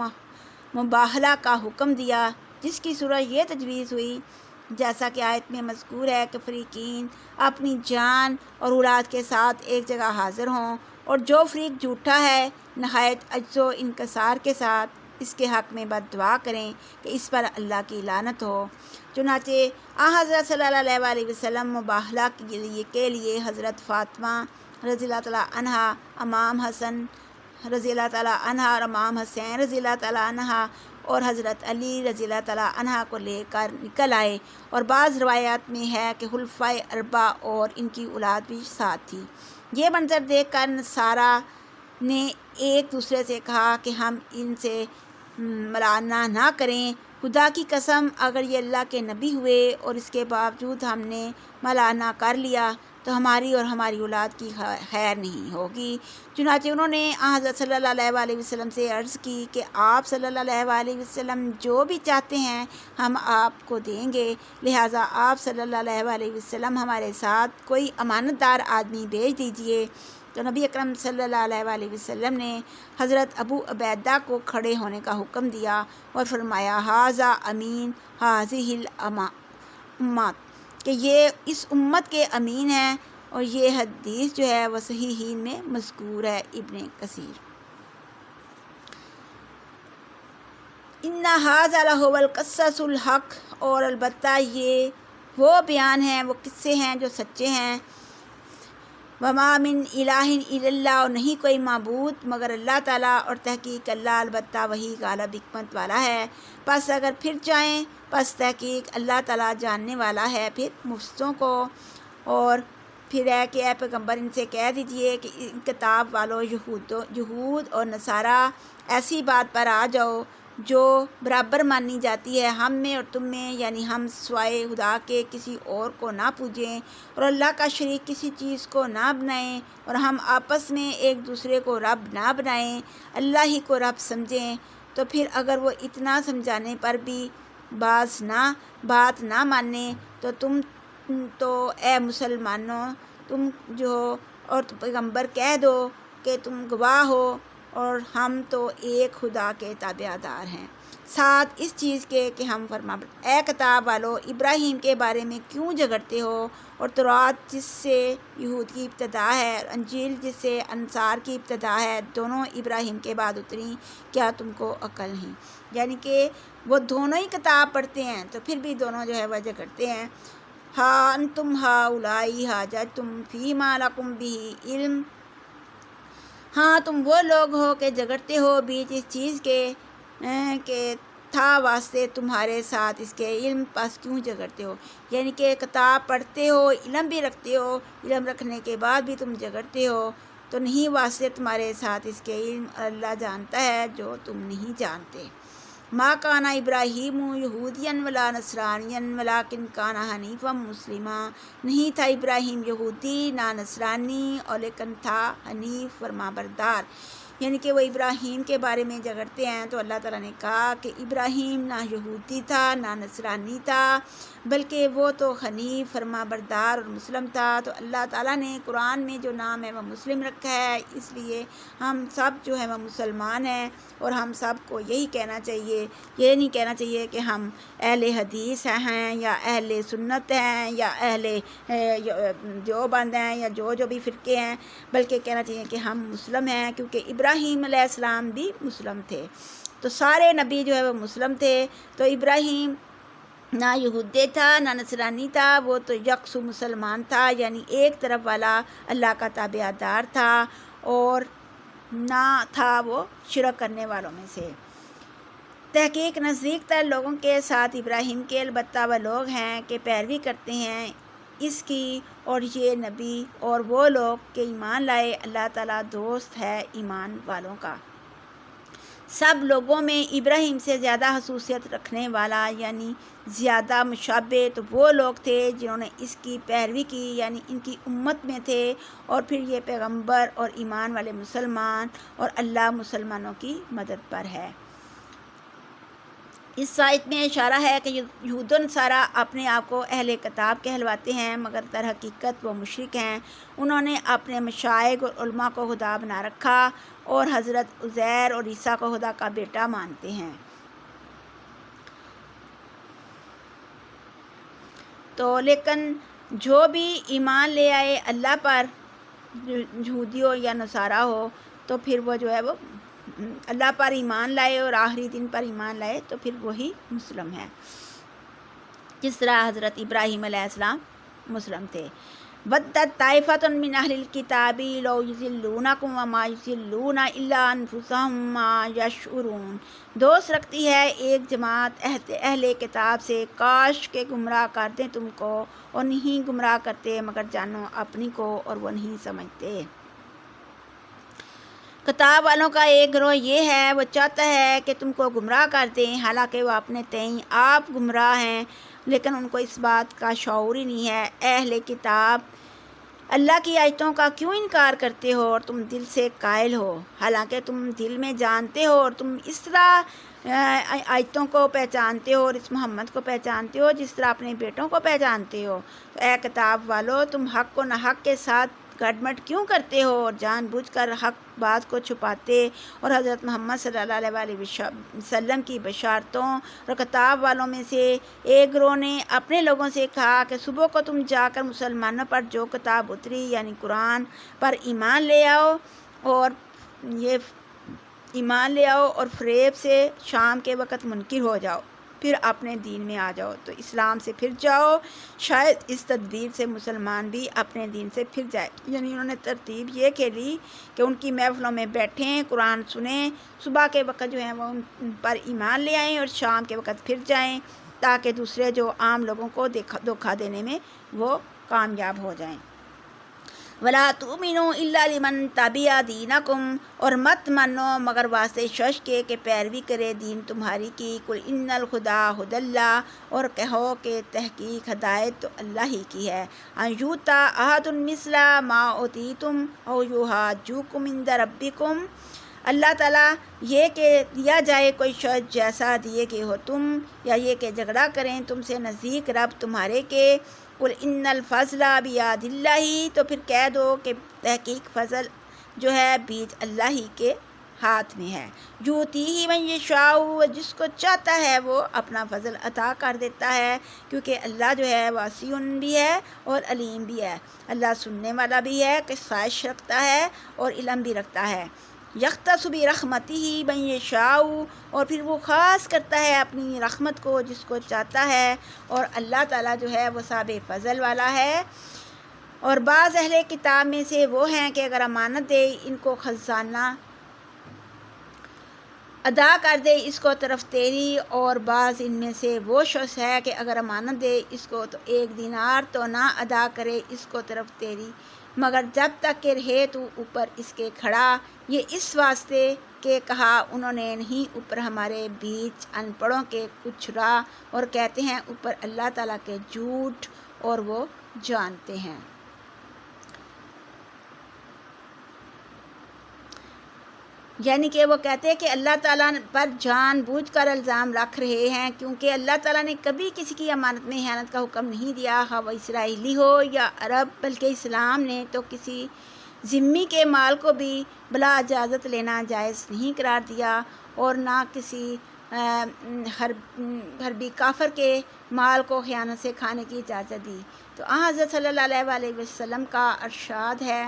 مباہلہ کا حکم دیا، جس کی صورت یہ تجویز ہوئی جیسا کہ آیت میں مذکور ہے کہ فریقین اپنی جان اور اولاد کے ساتھ ایک جگہ حاضر ہوں، اور جو فریق جھوٹا ہے نہایت عجز و انکسار کے ساتھ اس کے حق میں بد دعا کریں کہ اس پر اللہ کی لعنت ہو. چنانچہ حضرت صلی اللہ علیہ وسلم مباہلہ کے لیے حضرت فاطمہ رضی اللہ تعالیٰ عنہا، امام حسن رضی اللہ تعالیٰ عنہ اور امام حسین رضی اللہ تعالیٰ عنہ اور حضرت علی رضی اللہ تعالیٰ عنہ کو لے کر نکل آئے. اور بعض روایات میں ہے کہ خلفائے اربعہ اور ان کی اولاد بھی ساتھ تھی. یہ منظر دیکھ کر نصارہ نے ایک دوسرے سے کہا کہ ہم ان سے ملانہ نہ کریں. خدا کی قسم اگر یہ اللہ کے نبی ہوئے اور اس کے باوجود ہم نے ملانہ کر لیا تو ہماری اور ہماری اولاد کی خیر نہیں ہوگی. چنانچہ انہوں نے حضرت صلی اللہ علیہ وسلم سے عرض کی کہ آپ صلی اللہ علیہ وسلم جو بھی چاہتے ہیں ہم آپ کو دیں گے، لہٰذا آپ صلی اللہ علیہ وسلم ہمارے ساتھ کوئی امانت دار آدمی بھیج دیجئے. تو نبی اکرم صلی اللہ علیہ وسلم نے حضرت ابو عبیدہ کو کھڑے ہونے کا حکم دیا اور فرمایا ھذا امین ھذہ الامت، کہ یہ اس امت کے امین ہیں. اور یہ حدیث جو ہے وہ صحیحین میں مذکور ہے. ابن کثیر. ان ھذا لھو القصص الحق، اور البتہ یہ وہ بیان ہیں، وہ قصے ہیں جو سچے ہیں. وما من الہ الا اللہ، اور نہیں کوئی معبود مگر اللہ تعالیٰ، اور تحقیق اللہ البتہ وہی غالب حکمت والا ہے. پس اگر پھر جائیں پس تحقیق اللہ تعالیٰ جاننے والا ہے پھر مفسدوں کو. اور پھر ہے کہ اے پیغمبر ان سے کہہ دیجئے کہ ان کتاب والوں یہود اور نصارہ ایسی بات پر آ جاؤ جو برابر مانی جاتی ہے ہم میں اور تم میں، یعنی ہم سوائے خدا کے کسی اور کو نہ پوجیں اور اللہ کا شریک کسی چیز کو نہ بنائیں، اور ہم آپس میں ایک دوسرے کو رب نہ بنائیں، اللہ ہی کو رب سمجھیں. تو پھر اگر وہ اتنا سمجھانے پر بھی بات نہ مانیں تو تم تو اے مسلمانوں تم جو اور پیغمبر کہہ دو کہ تم گواہ ہو اور ہم تو ایک خدا کے تابع دار ہیں، ساتھ اس چیز کے کہ ہم اے کتاب والو ابراہیم کے بارے میں کیوں جھگڑتے ہو، اور تورات جس سے یہود کی ابتدا ہے اور انجیل جس سے انصار کی ابتدا ہے دونوں ابراہیم کے بعد اتری، کیا تم کو عقل نہیں؟ یعنی کہ وہ دونوں ہی کتاب پڑھتے ہیں تو پھر بھی دونوں جو ہے وہ جھگڑتے ہیں. ہاں انتم ہؤلاء حاججتم فیما لکم بہ علم، ہاں تم وہ لوگ ہو کہ جھگڑتے ہو بیچ اس چیز کے کہ تھا واسطے تمہارے ساتھ اس کے علم، پس کیوں جھگڑتے ہو؟ یعنی کہ کتاب پڑھتے ہو، علم بھی رکھتے ہو، علم رکھنے کے بعد بھی تم جھگڑتے ہو. تو نہیں واسطے تمہارے ساتھ اس کے علم، اللہ جانتا ہے جو تم نہیں جانتے۔ ما کان ابراہیم یہودین ولا نصرانین ولیکن کان حنیفا مسلما، نہیں تھا ابراہیم یہودی نہ نصرانی اور لیکن تھا حنیف فرما بردار۔ یعنی کہ وہ ابراہیم کے بارے میں جھگڑتے ہیں تو اللہ تعالیٰ نے کہا کہ ابراہیم نہ یہودی تھا نہ نصرانی تھا بلکہ وہ تو حنیف فرما بردار اور مسلم تھا۔ تو اللہ تعالیٰ نے قرآن میں جو نام ہے وہ مسلم رکھا ہے، اس لیے ہم سب جو ہے وہ مسلمان ہیں، اور ہم سب کو یہی کہنا چاہیے، یہ نہیں کہنا چاہیے کہ ہم اہل حدیث ہیں یا اہل سنت ہیں یا اہل دیوبند ہیں یا جو بھی فرقے ہیں، بلکہ کہنا چاہیے کہ ہم مسلم ہیں، کیونکہ ابراہیم علیہ السلام بھی مسلم تھے۔ تو سارے نبی جو ہے وہ مسلم تھے۔ تو ابراہیم نہ یہودی تھا نہ نصرانی تھا، وہ تو یکسو مسلمان تھا، یعنی ایک طرف والا اللہ کا تابع دار تھا، اور نہ تھا وہ شرک کرنے والوں میں سے۔ تحقیق نزدیک تر لوگوں کے ساتھ ابراہیم کے البتہ وہ لوگ ہیں کہ پیروی کرتے ہیں اس کی، اور یہ نبی اور وہ لوگ کہ ایمان لائے، اللہ تعالیٰ دوست ہے ایمان والوں کا۔ سب لوگوں میں ابراہیم سے زیادہ خصوصیت رکھنے والا یعنی زیادہ مشابہ تو وہ لوگ تھے جنہوں نے اس کی پیروی کی، یعنی ان کی امت میں تھے، اور پھر یہ پیغمبر اور ایمان والے مسلمان، اور اللہ مسلمانوں کی مدد پر ہے۔ اس آیت میں اشارہ ہے کہ یہود و نصارہ اپنے آپ کو اہل کتاب کہلواتے ہیں، مگر در حقیقت وہ مشرک ہیں۔ انہوں نے اپنے مشائخ اور علماء کو خدا بنا رکھا، اور حضرت عزیر اور عیسیٰ کو خدا کا بیٹا مانتے ہیں۔ تو لیکن جو بھی ایمان لے آئے اللہ پر، یہودی ہو یا نصارہ ہو، تو پھر وہ جو ہے وہ اللہ پر ایمان لائے اور آخری دن پر ایمان لائے تو پھر وہی مسلم ہے، جس طرح حضرت ابراہیم علیہ السلام مسلم تھے۔ وَدَّتْ طَائِفَةٌ مِّنْ أَهْلِ الْكِتَابِ لَوْ يُضِلُّونَكُمْ وَمَا يُضِلُّونَ إِلَّا أَنفُسَهُمْ وَمَا يَشْعُرُونَ، دوست رکھتی ہے ایک جماعت اہل کتاب سے، کاش کہ گمراہ کر دیں تم کو، اور نہیں گمراہ کرتے مگر جانو اپنی کو، اور وہ نہیں سمجھتے۔ کتاب والوں کا ایک گروہ یہ ہے، وہ چاہتا ہے کہ تم کو گمراہ کر دیں، حالانکہ وہ اپنے تئیں آپ گمراہ ہیں، لیکن ان کو اس بات کا شعور ہی نہیں ہے۔ اہل کتاب، اللہ کی آیتوں کا کیوں انکار کرتے ہو اور تم دل سے قائل ہو، حالانکہ تم دل میں جانتے ہو، اور تم اس طرح آیتوں کو پہچانتے ہو اور اس محمد کو پہچانتے ہو جس طرح اپنے بیٹوں کو پہچانتے ہو۔ تو اے کتاب والو، تم حق و ناحق کے ساتھ گڈمٹ کیوں کرتے ہو اور جان بوجھ کر حق بات کو چھپاتے، اور حضرت محمد صلی اللہ علیہ وسلم کی بشارتوں اور کتاب والوں میں سے ایک گروہ نے اپنے لوگوں سے کہا کہ صبح کو تم جا کر مسلمانوں پر جو کتاب اتری یعنی قرآن پر ایمان لے آؤ، اور فریب سے شام کے وقت منکر ہو جاؤ، پھر اپنے دین میں آ جاؤ، تو اسلام سے پھر جاؤ، شاید اس تدبیر سے مسلمان بھی اپنے دین سے پھر جائے۔ یعنی انہوں نے ترتیب یہ کھیلی کہ ان کی محفلوں میں بیٹھیں، قرآن سنیں، صبح کے وقت جو ہیں وہ ان پر ایمان لے آئیں اور شام کے وقت پھر جائیں، تاکہ دوسرے جو عام لوگوں کو دھوکہ دینے میں وہ کامیاب ہو جائیں۔ وَلَا تُؤْمِنُوا إِلَّا لِمَن تَبِعَ دِينَكُمْ، اور مت مانو مگر واسطے شخص کے کہ پیروی کرے دین تمہاری کی۔ قُلْ إِنَّ الْهُدَىٰ هُدَى اللَّهِ، اور کہو کہ تحقیق ہدایت تو اللہ ہی کی ہے۔ أَن يُؤْتَىٰ أَحَدٌ مِّثْلَ مَا أُوتِيتُمْ أَوْ يُحَاجُّوكُمْ عِندَ رَبِّكُمْ، اللہ تعالیٰ یہ کہ دیا جائے کوئی شخص جیسا دیے کہ ہو تم، یا یہ کہ جھگڑا کریں تم سے نزدیک رب تمہارے کے۔ قُلْ إِنَّ الْفَضْلَ بِيَدِ اللَّهِ، تو پھر کہہ دو کہ تحقیق فضل جو ہے بیچ اللہ ہی کے ہاتھ میں ہے۔ یؤتیہ من یشاء، جس کو چاہتا ہے وہ اپنا فضل عطا کر دیتا ہے، کیونکہ اللہ جو ہے واسع بھی ہے اور علیم بھی ہے، اللہ سننے والا بھی ہے، کفایت رکھتا ہے اور علم بھی رکھتا ہے۔ یختص برحمتہ من یشاء، اور پھر وہ خاص کرتا ہے اپنی رحمت کو جس کو چاہتا ہے، اور اللہ تعالیٰ جو ہے وہ سابق فضل والا ہے۔ اور بعض اہل کتاب میں سے وہ ہیں کہ اگر امانت دے ان کو خزانہ ادا کر دے اس کو طرف تیری، اور بعض ان میں سے وہ شخص ہے کہ اگر امانت دے اس کو تو 1 دینار تو نہ ادا کرے اس کو طرف تیری، مگر جب تک کہ رہے تو اوپر اس کے کھڑا، یہ اس واسطے کہ کہا انہوں نے نہیں اوپر ہمارے بیچ ان پڑھوں کے کچھ راہ، اور کہتے ہیں اوپر اللہ تعالیٰ کے جھوٹ اور وہ جانتے ہیں۔ یعنی کہ وہ کہتے ہیں کہ اللہ تعالیٰ پر جان بوجھ کر الزام رکھ رہے ہیں، کیونکہ اللہ تعالیٰ نے کبھی کسی کی امانت میں خیانت کا حکم نہیں دیا، خواہ وہ اسرائیلی ہو یا عرب، بلکہ اسلام نے تو کسی ذمہ کے مال کو بھی بلا اجازت لینا جائز نہیں قرار دیا، اور نہ کسی حربی کافر کے مال کو خیانت سے کھانے کی اجازت دی۔ تو حضرت صلی اللہ علیہ وسلم کا ارشاد ہے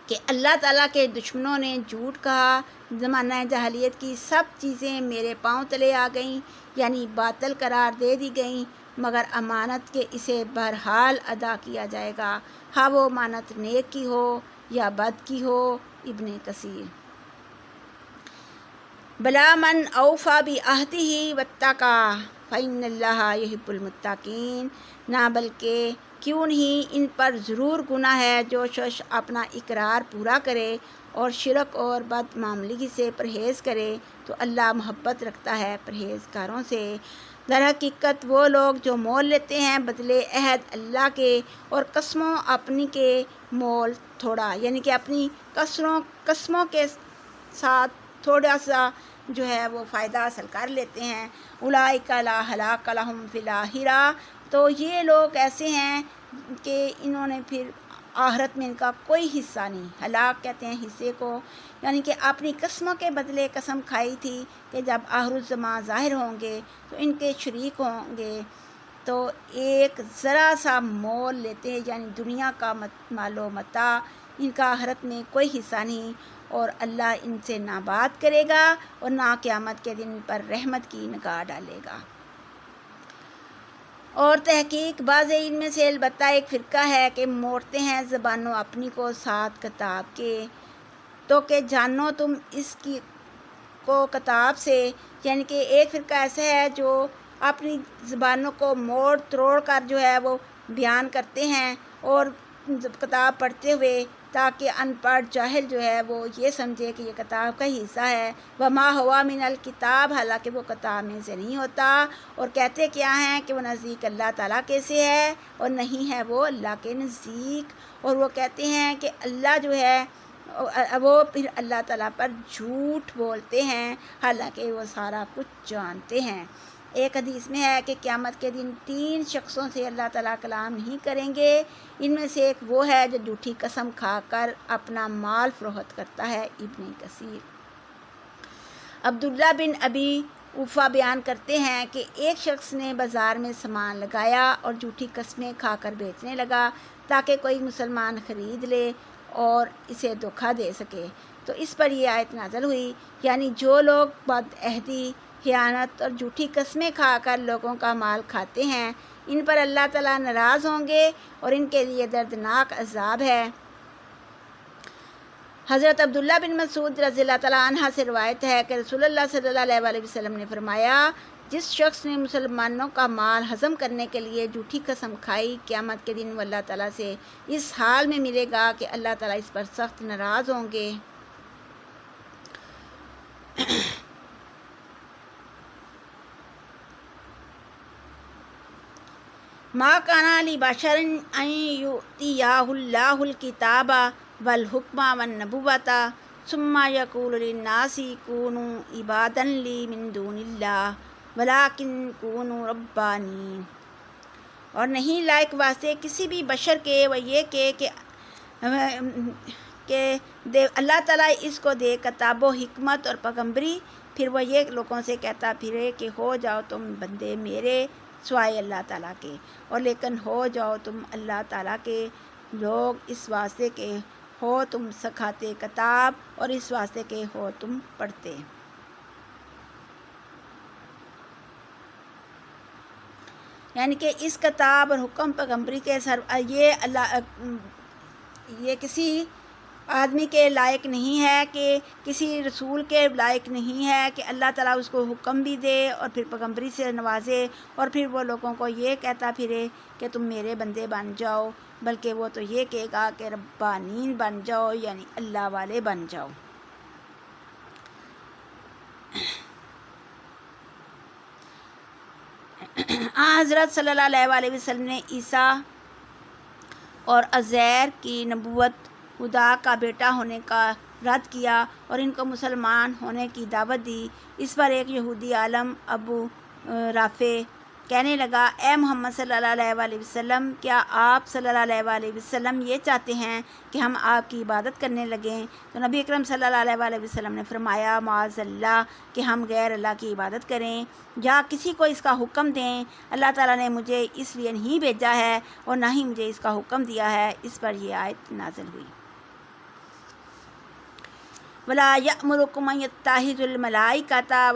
کہ اللہ تعالیٰ کے دشمنوں نے جھوٹ کہا، زمانہ جاہلیت کی سب چیزیں میرے پاؤں تلے آ گئیں، یعنی باطل قرار دے دی گئیں، مگر امانت کے اسے بہرحال ادا کیا جائے گا، ہاں وہ امانت نیک کی ہو یا بد کی ہو۔ ابن کثیر۔ بلا من اوفی بعہدہ واتقی فإن اللہ یحب المتقین، نہ بلکہ کیوں نہیں ان پر ضرور گناہ ہے جو شخص اپنا اقرار پورا کرے اور شرک اور بد معاملگی سے پرہیز کرے تو اللہ محبت رکھتا ہے پرہیزگاروں سے۔ در حقیقت وہ لوگ جو مول لیتے ہیں بدلے عہد اللہ کے اور قسموں اپنی کے مول تھوڑا، یعنی کہ اپنی قسموں کے ساتھ تھوڑا سا جو ہے وہ فائدہ حاصل کر لیتے ہیں۔ اولئک لا خلاق لہم فی الآخرہ، تو یہ لوگ ایسے ہیں کہ انہوں نے پھر آخرت میں ان کا کوئی حصہ نہیں۔ ہلاک کہتے ہیں حصے کو، یعنی کہ اپنی قسموں کے بدلے قسم کھائی تھی کہ جب آخر الزمان ظاہر ہوں گے تو ان کے شریک ہوں گے، تو ایک ذرا سا مول لیتے ہیں، یعنی دنیا کا مال و متاع، ان کا آخرت میں کوئی حصہ نہیں، اور اللہ ان سے نہ بات کرے گا اور نہ قیامت کے دن پر رحمت کی نگاہ ڈالے گا۔ اور تحقیق بعض ان میں سے البتہ ایک فرقہ ہے کہ موڑتے ہیں زبانوں اپنی کو ساتھ کتاب کے، تو کہ جانو تم اس کی کو کتاب سے، یعنی کہ ایک فرقہ ایسا ہے جو اپنی زبانوں کو موڑ تروڑ کر جو ہے وہ بیان کرتے ہیں، اور کتاب پڑھتے ہوئے تاکہ ان پڑھ جاہل جو ہے وہ یہ سمجھے کہ یہ کتاب کا حصہ ہے، وما ہوا من الکتاب، حالانکہ وہ کتاب میں سے نہیں ہوتا، اور کہتے کیا ہیں کہ وہ نزدیک اللہ تعالیٰ کے سے ہے اور نہیں ہے وہ اللہ کے نزدیک، اور وہ کہتے ہیں کہ اللہ جو ہے وہ پھر اللہ تعالیٰ پر جھوٹ بولتے ہیں حالانکہ وہ سارا کچھ جانتے ہیں۔ ایک حدیث میں ہے کہ قیامت کے دن 3 شخصوں سے اللہ تعالیٰ کلام نہیں کریں گے، ان میں سے ایک وہ ہے جو جھوٹی قسم کھا کر اپنا مال فروخت کرتا ہے۔ ابن کثیر۔ عبداللہ بن ابی اوفا بیان کرتے ہیں کہ ایک شخص نے بازار میں سامان لگایا اور جھوٹی قسمیں کھا کر بیچنے لگا تاکہ کوئی مسلمان خرید لے اور اسے دھوکہ دے سکے، تو اس پر یہ آیت نازل ہوئی، یعنی جو لوگ بد عہدی، خیانت اور جھوٹی قسمیں کھا کر لوگوں کا مال کھاتے ہیں ان پر اللہ تعالیٰ ناراض ہوں گے اور ان کے لیے دردناک عذاب ہے۔ حضرت عبداللہ بن مسعود رضی اللہ تعالیٰ عنہ سے روایت ہے کہ رسول اللہ صلی اللہ علیہ وسلم نے فرمایا، جس شخص نے مسلمانوں کا مال ہضم کرنے کے لیے جھوٹی قسم کھائی، قیامت کے دن وہ اللہ تعالیٰ سے اس حال میں ملے گا کہ اللہ تعالیٰ اس پر سخت ناراض ہوں گے۔ ما کان لبشر ان یؤتیہ اللہ الکتاب والحکم والنبوۃ ثم یقول للناس کونوا عبادا لی من دون اللہ ولکن کونوا ربانین، اور نہیں لائق واسطے کسی بھی بشر کے وہ یہ کہ اللہ تعالیٰ اس کو دے کتاب و حکمت اور پیغمبری، پھر وہ یہ لوگوں سے کہتا پھرے کہ ہو جاؤ تم بندے میرے سوائے اللہ تعالیٰ کے، اور لیکن ہو جاؤ تم اللہ تعالیٰ کے لوگ اس واسطے کہ ہو تم سکھاتے کتاب اور اس واسطے کہ ہو تم پڑھتے۔ یعنی کہ اس کتاب اور حکم پیغمبری کے یہ کسی آدمی کے لائق نہیں ہے، کہ کسی رسول کے لائق نہیں ہے کہ اللہ تعالیٰ اس کو حکم بھی دے اور پھر پیغمبری سے نوازے اور پھر وہ لوگوں کو یہ کہتا پھرے کہ تم میرے بندے بن جاؤ، بلکہ وہ تو یہ کہے گا کہ ربانین بن جاؤ، یعنی اللہ والے بن جاؤ۔ حضرت صلی اللہ علیہ وسلم نے عیسیٰ اور عزیر کی نبوت، خدا کا بیٹا ہونے کا رد کیا اور ان کو مسلمان ہونے کی دعوت دی۔ اس پر ایک یہودی عالم ابو رافع کہنے لگا، اے محمد صلی اللہ علیہ وسلم، کیا آپ صلی اللہ علیہ وسلم یہ چاہتے ہیں کہ ہم آپ کی عبادت کرنے لگیں؟ تو نبی اکرم صلی اللہ علیہ وسلم نے فرمایا، معاذ اللہ کہ ہم غیر اللہ کی عبادت کریں یا کسی کو اس کا حکم دیں۔ اللہ تعالیٰ نے مجھے اس لیے نہیں بھیجا ہے اور نہ ہی مجھے اس کا حکم دیا ہے۔ اس پر یہ آیت نازل ہوئی۔ وَلَا يَأْمُرُكُمْ أَن يَتَّخِذُوا الْمَلَائِكَةَ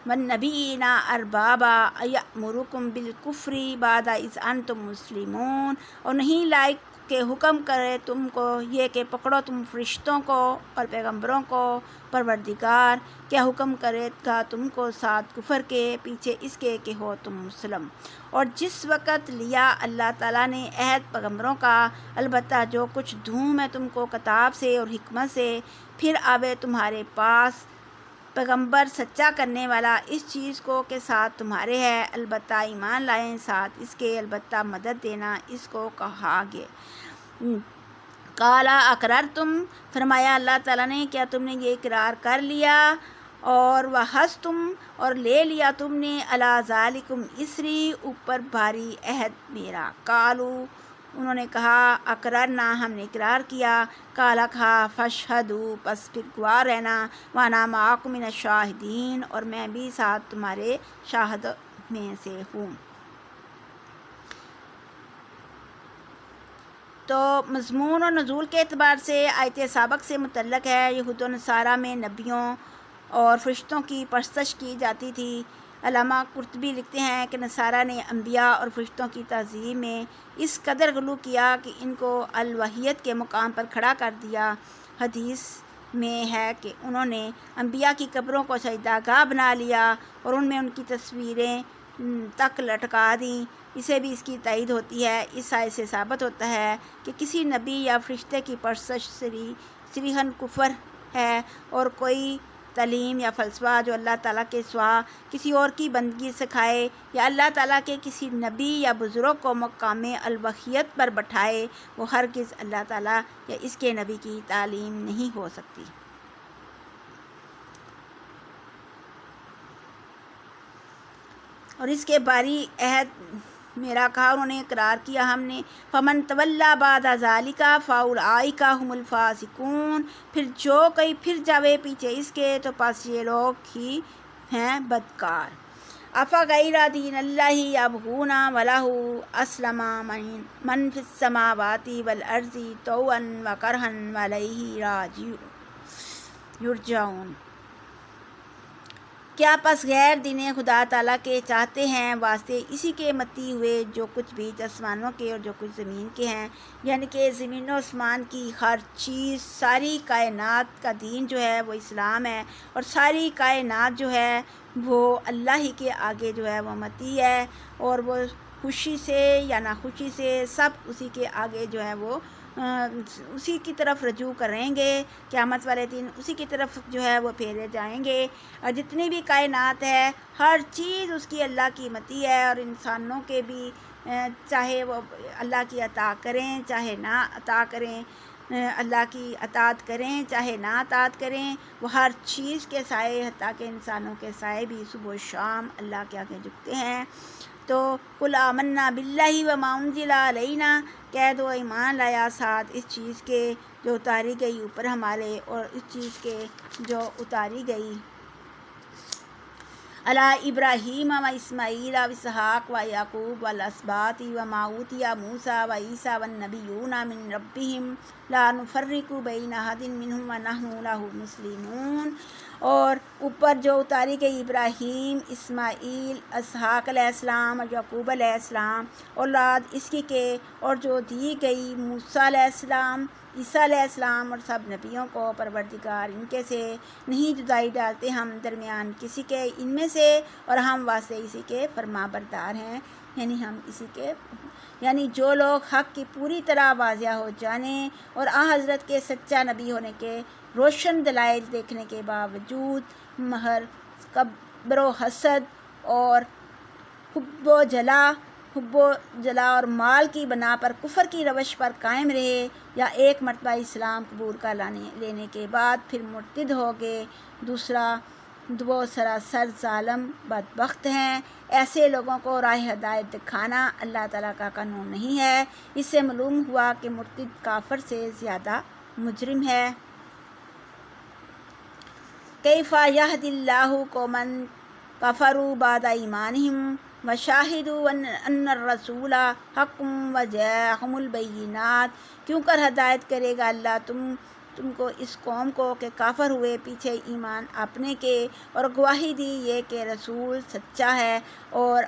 وَالنَّبِيِّينَ أَرْبَابًا أَيَأْمُرُكُمْ بِالْكُفْرِ بَعْدَ إِذْ أَنْتُمْ مُسْلِمُونَ، اور نہیں لائق کہ حکم کرے تم کو یہ کہ پکڑو تم فرشتوں کو اور پیغمبروں کو پروردگار، کیا حکم کرے گا تم کو ساتھ کفر کے پیچھے اس کے کہ ہو تم مسلم۔ اور جس وقت لیا اللہ تعالیٰ نے عہد پیغمبروں کا، البتہ جو کچھ دوں میں تم کو کتاب سے اور حکمت سے، پھر آوے تمہارے پاس پیغمبر سچا کرنے والا اس چیز کو کہ ساتھ تمہارے ہے، البتہ ایمان لائیں ساتھ اس کے، البتہ مدد دینا اس کو کہا گیا۔ قالا اقررتم، فرمایا اللہ تعالیٰ نے، کیا تم نے یہ اقرار کر لیا، اور وحستم، اور لے لیا تم نے، علی ذالکم اسری، اوپر بھاری عہد میرا۔ قالو، انہوں نے کہا، اقررنا، ہم نے اقرار کیا۔ قالا، کہا، فاشہدوا، پس پھر گواہ رہنا، وانا معکم من الشاہدین، اور میں بھی ساتھ تمہارے شاہد میں سے ہوں۔ تو مضمون اور نزول کے اعتبار سے آیت سابق سے متعلق ہے۔ یہود و نصارہ میں نبیوں اور فرشتوں کی پرستش کی جاتی تھی۔ علامہ قرطبی لکھتے ہیں کہ نصارہ نے انبیاء اور فرشتوں کی تعظیم میں اس قدر غلو کیا کہ ان کو الوہیت کے مقام پر کھڑا کر دیا۔ حدیث میں ہے کہ انہوں نے انبیاء کی قبروں کو سجدہ گاہ بنا لیا اور ان میں ان کی تصویریں تک لٹکا دیں۔ اسے بھی اس کی تائید ہوتی ہے۔ اس آیت سے ثابت ہوتا ہے کہ کسی نبی یا فرشتے کی پرستش صریحاً کفر ہے، اور کوئی تعلیم یا فلسفہ جو اللہ تعالیٰ کے سوا کسی اور کی بندگی سکھائے یا اللہ تعالیٰ کے کسی نبی یا بزرگ کو مقام الوہیت پر بٹھائے، وہ ہرگز اللہ تعالیٰ یا اس کے نبی کی تعلیم نہیں ہو سکتی۔ اور اس کے باری عہد میرا کہا، انہوں نے اقرار کیا ہم نے۔ فمن تولی بعد ذالک فاولئک هم الفاسقون، پھر جو کوئی پھر جاوے پیچھے اس کے تو پس یہ لوگ ہی ہیں بدکار۔ افغیر دین اللہ یبغون ولہ اسلم من فی السماوات والارض طوعا وکرہا والیہ یرجعون، کیا پس غیر دین خدا تعالیٰ کے چاہتے ہیں واسطے اسی کے متی ہوئے جو کچھ بھی آسمانوں کے اور جو کچھ زمین کے ہیں، یعنی کہ زمین و آسمان کی ہر چیز، ساری کائنات کا دین جو ہے وہ اسلام ہے، اور ساری کائنات جو ہے وہ اللہ ہی کے آگے جو ہے وہ متی ہے، اور وہ خوشی سے یا ناخوشی سے سب اسی کے آگے جو ہے وہ اسی کی طرف رجوع کریں گے۔ قیامت والے دن اسی کی طرف جو ہے وہ پھیرے جائیں گے، اور جتنی بھی کائنات ہے ہر چیز اس کی اللہ کی متی ہے، اور انسانوں کے بھی چاہے وہ اللہ کی اطاعت کریں چاہے نہ اطاعت کریں، اللہ کی اطاعت کریں چاہے نہ اطاعت کریں، وہ ہر چیز کے سائے، حتیٰ کہ انسانوں کے سائے بھی صبح و شام اللہ کے آگے جھکتے ہیں۔ تو قل آمنا باللہ وما انزل علینا، کہہ دو ایمان لایا ساتھ اس چیز کے جو اتاری گئی اوپر ہمارے، اور اس چیز کے جو اتاری گئی علی ابراہیم و اسماعیل و اسحاق و یعقوب والاسباط وما اوتی موسیٰ و عیسیٰ والنبیون من ربہم لا نفرق بین احد منہم ونحن لہ مسلمون، اور اوپر جو اتاری گئی ابراہیم، اسماعیل، اسحاق علیہ السلام اور یعقوب علیہ السلام اولاد اس کی کے، اور جو دی گئی موسیٰ علیہ السلام، عیسیٰ علیہ السلام اور سب نبیوں کو، پروردگار ان کے سے نہیں جدائی ڈالتے ہم درمیان کسی کے ان میں سے، اور ہم واسطے اسی کے فرما بردار ہیں، یعنی ہم اسی کے یعنی جو لوگ حق کی پوری طرح واضح ہو جانے اور حضرت کے سچا نبی ہونے کے روشن دلائل دیکھنے کے باوجود مہر، کبر و حسد اور حب و جلا اور مال کی بنا پر کفر کی روش پر قائم رہے، یا ایک مرتبہ اسلام قبول کر لینے کے بعد پھر مرتد ہو گئے، دوسرا وہ سراسر ظالم بدبخت ہیں۔ ایسے لوگوں کو راہ ہدایت دکھانا اللہ تعالیٰ کا قانون نہیں ہے۔ اس سے معلوم ہوا کہ مرتد کافر سے زیادہ مجرم ہے۔ کیف یہدی اللہ قوما کفروا بعد ایمانہم وشاہدوا ان الرسول حق وجاءہم البینات، کیوں کر ہدایت کرے گا اللہ تم کو اس قوم کو کہ کافر ہوئے پیچھے ایمان اپنے کے، اور گواہی دی یہ کہ رسول سچا ہے اور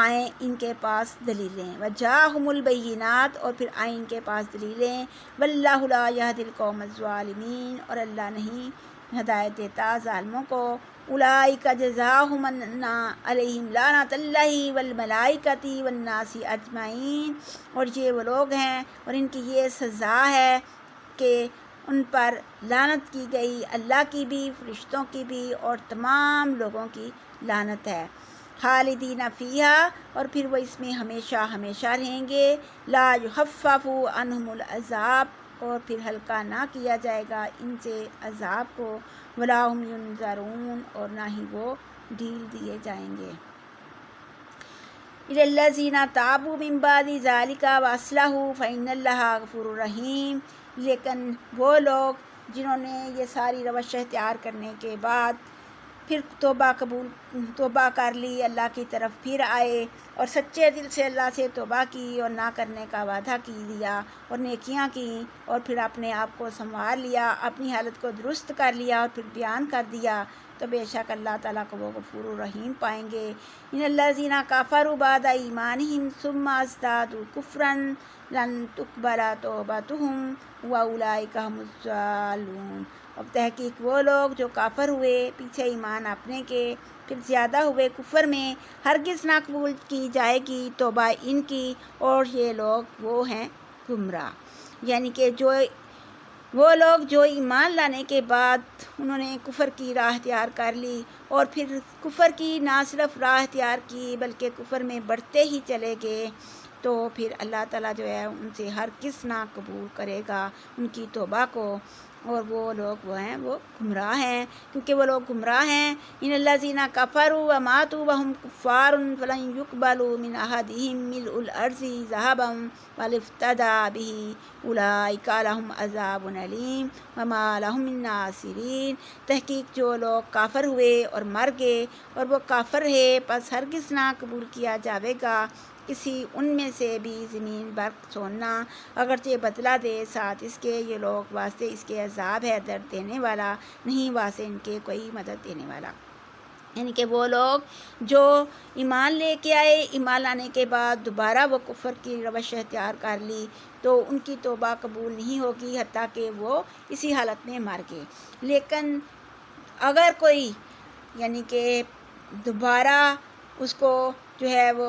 آئیں ان کے پاس دلیلیں، وجاءہم البینات، اور پھر آئیں ان کے پاس دلیلیں، واللہ لا یہدی القوم الظالمین، اور اللہ نہیں ہدایت دیتا ظالموں کو۔ اولئک جزاؤہم ان علیہم لعنۃ اللہ والملائکۃ والناس اجمعین، اور یہ وہ لوگ ہیں اور ان کی یہ سزا ہے کہ ان پر لعنت کی گئی، اللہ کی بھی، فرشتوں کی بھی، اور تمام لوگوں کی لعنت ہے۔ خالدین فیہا، اور پھر وہ اس میں ہمیشہ ہمیشہ رہیں گے۔ لا یخفف عنہم العذاب، اور پھر ہلکا نہ کیا جائے گا ان سے عذاب کو، ولا ہم ینظرون، اور نہ ہی وہ ڈھیل دیے جائیں گے۔ الی الذین تابوا من بعد ذلک واصلحوا فإن اللہ غفور رحیم، لیکن وہ لوگ جنہوں نے یہ ساری روش اختیار کرنے کے بعد پھر توبہ کر لی، اللہ کی طرف پھر آئے اور سچے دل سے اللہ سے توبہ کی اور نہ کرنے کا وعدہ کی لیا اور نیکیاں کیں، اور پھر اپنے آپ کو سنوار لیا، اپنی حالت کو درست کر لیا اور پھر بیان کر دیا، تو بے شک اللہ تعالیٰ کو وہ غفور الرحیم پائیں گے۔ ان الذین کفروا بعد ایمانہم ثم ازدادوا کفرا لن تقبل توبتہم واولئک ھم الضالون، اور تحقیق وہ لوگ جو کافر ہوئے پیچھے ایمان اپنے کے، پھر زیادہ ہوئے کفر میں، ہرگز نہ قبول کی جائے گی توبہ ان کی، اور یہ لوگ وہ ہیں گمراہ۔ یعنی کہ وہ لوگ جو ایمان لانے کے بعد انہوں نے کفر کی راہ اختیار کر لی، اور پھر کفر کی نہ صرف راہ اختیار کی بلکہ کفر میں بڑھتے ہی چلے گئے، تو پھر اللہ تعالیٰ جو ہے ان سے ہرگز نہ قبول کرے گا ان کی توبہ کو، اور وہ لوگ وہ ہیں وہ گمراہ ہیں، کیونکہ وہ لوگ گمراہ ہیں۔ ان الذین کفروا وماتوا وهم کفار فلن یقبل من احدهم ملء الارض ذهبا ولو افتدی به اولئک لهم عذاب علیم وما لهم من ناصرین، تحقیق جو لوگ کافر ہوئے اور مر گئے اور وہ کافر ہے، پس ہرگز نہ قبول کیا جاوے گا کسی ان میں سے بھی زمین برق سوننا، اگرچہ بدلہ دے ساتھ اس کے، یہ لوگ واسطے اس کے عذاب ہے درد دینے والا، نہیں واسطے ان کے کوئی مدد دینے والا۔ یعنی کہ وہ لوگ جو ایمان لے کے آئے، ایمان لانے کے بعد دوبارہ وہ کفر کی روش اختیار کر لی، تو ان کی توبہ قبول نہیں ہوگی حتیٰ کہ وہ اسی حالت میں مر گئے۔ لیکن اگر کوئی یعنی کہ دوبارہ اس کو جو ہے وہ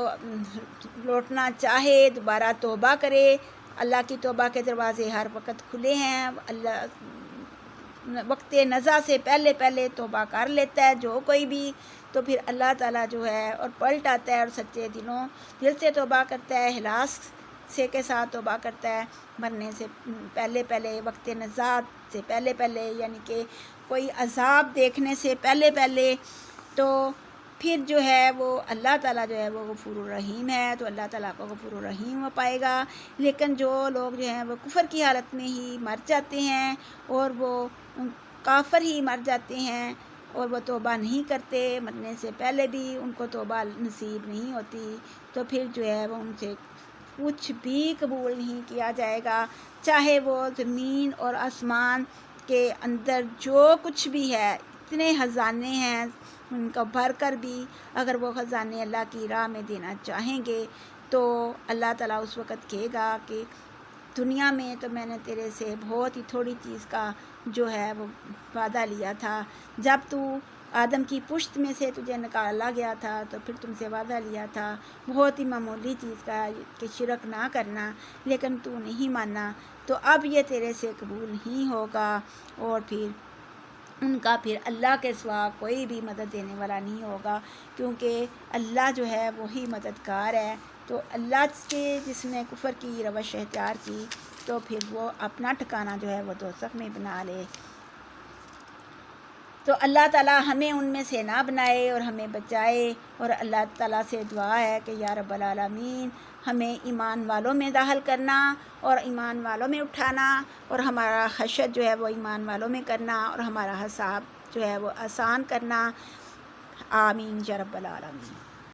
لوٹنا چاہے، دوبارہ توبہ کرے، اللہ کی توبہ کے دروازے ہر وقت کھلے ہیں، اللہ وقت نزا سے پہلے توبہ کر لیتا ہے جو کوئی بھی، تو پھر اللہ تعالیٰ جو ہے اور پلٹ آتا ہے اور سچے دل سے توبہ کرتا ہے، اخلاص سے کے ساتھ توبہ کرتا ہے، مرنے سے پہلے وقت نزا سے پہلے یعنی کہ کوئی عذاب دیکھنے سے پہلے، تو پھر جو ہے وہ اللہ تعالیٰ جو ہے وہ غفور الرحیم ہے، تو اللہ تعالیٰ کو غفور الرحیم وہ پائے گا۔ لیکن جو لوگ جو ہیں وہ کفر کی حالت میں ہی مر جاتے ہیں اور وہ کافر ہی مر جاتے ہیں اور وہ توبہ نہیں کرتے، مرنے سے پہلے بھی ان کو توبہ نصیب نہیں ہوتی، تو پھر جو ہے وہ ان سے کچھ بھی قبول نہیں کیا جائے گا، چاہے وہ زمین اور آسمان کے اندر جو کچھ بھی ہے، اتنے خزانے ہیں ان کو بھر کر بھی اگر وہ خزانے اللہ کی راہ میں دینا چاہیں گے، تو اللہ تعالیٰ اس وقت کہے گا کہ دنیا میں تو میں نے تیرے سے بہت ہی تھوڑی چیز کا جو ہے وہ وعدہ لیا تھا، جب تو آدم کی پشت میں سے تجھے نکالا گیا تھا تو پھر تم سے وعدہ لیا تھا بہت ہی معمولی چیز کا کہ شرک نہ کرنا، لیکن تو نہیں مانا، تو اب یہ تیرے سے قبول نہیں ہوگا، اور پھر ان کا پھر اللہ کے سوا کوئی بھی مدد دینے والا نہیں ہوگا، کیونکہ اللہ جو ہے وہی مددگار ہے۔ تو اللہ سے جس نے کفر کی روش اختیار کی تو پھر وہ اپنا ٹھکانہ جو ہے وہ دوزخ میں بنا لے۔ تو اللہ تعالیٰ ہمیں ان میں سے نہ بنائے اور ہمیں بچائے، اور اللہ تعالیٰ سے دعا ہے کہ یا رب العالمین ہمیں ایمان والوں میں داخل کرنا اور ایمان والوں میں اٹھانا، اور ہمارا حشر جو ہے وہ ایمان والوں میں کرنا، اور ہمارا حساب جو ہے وہ آسان کرنا۔ آمین یا رب العالمین۔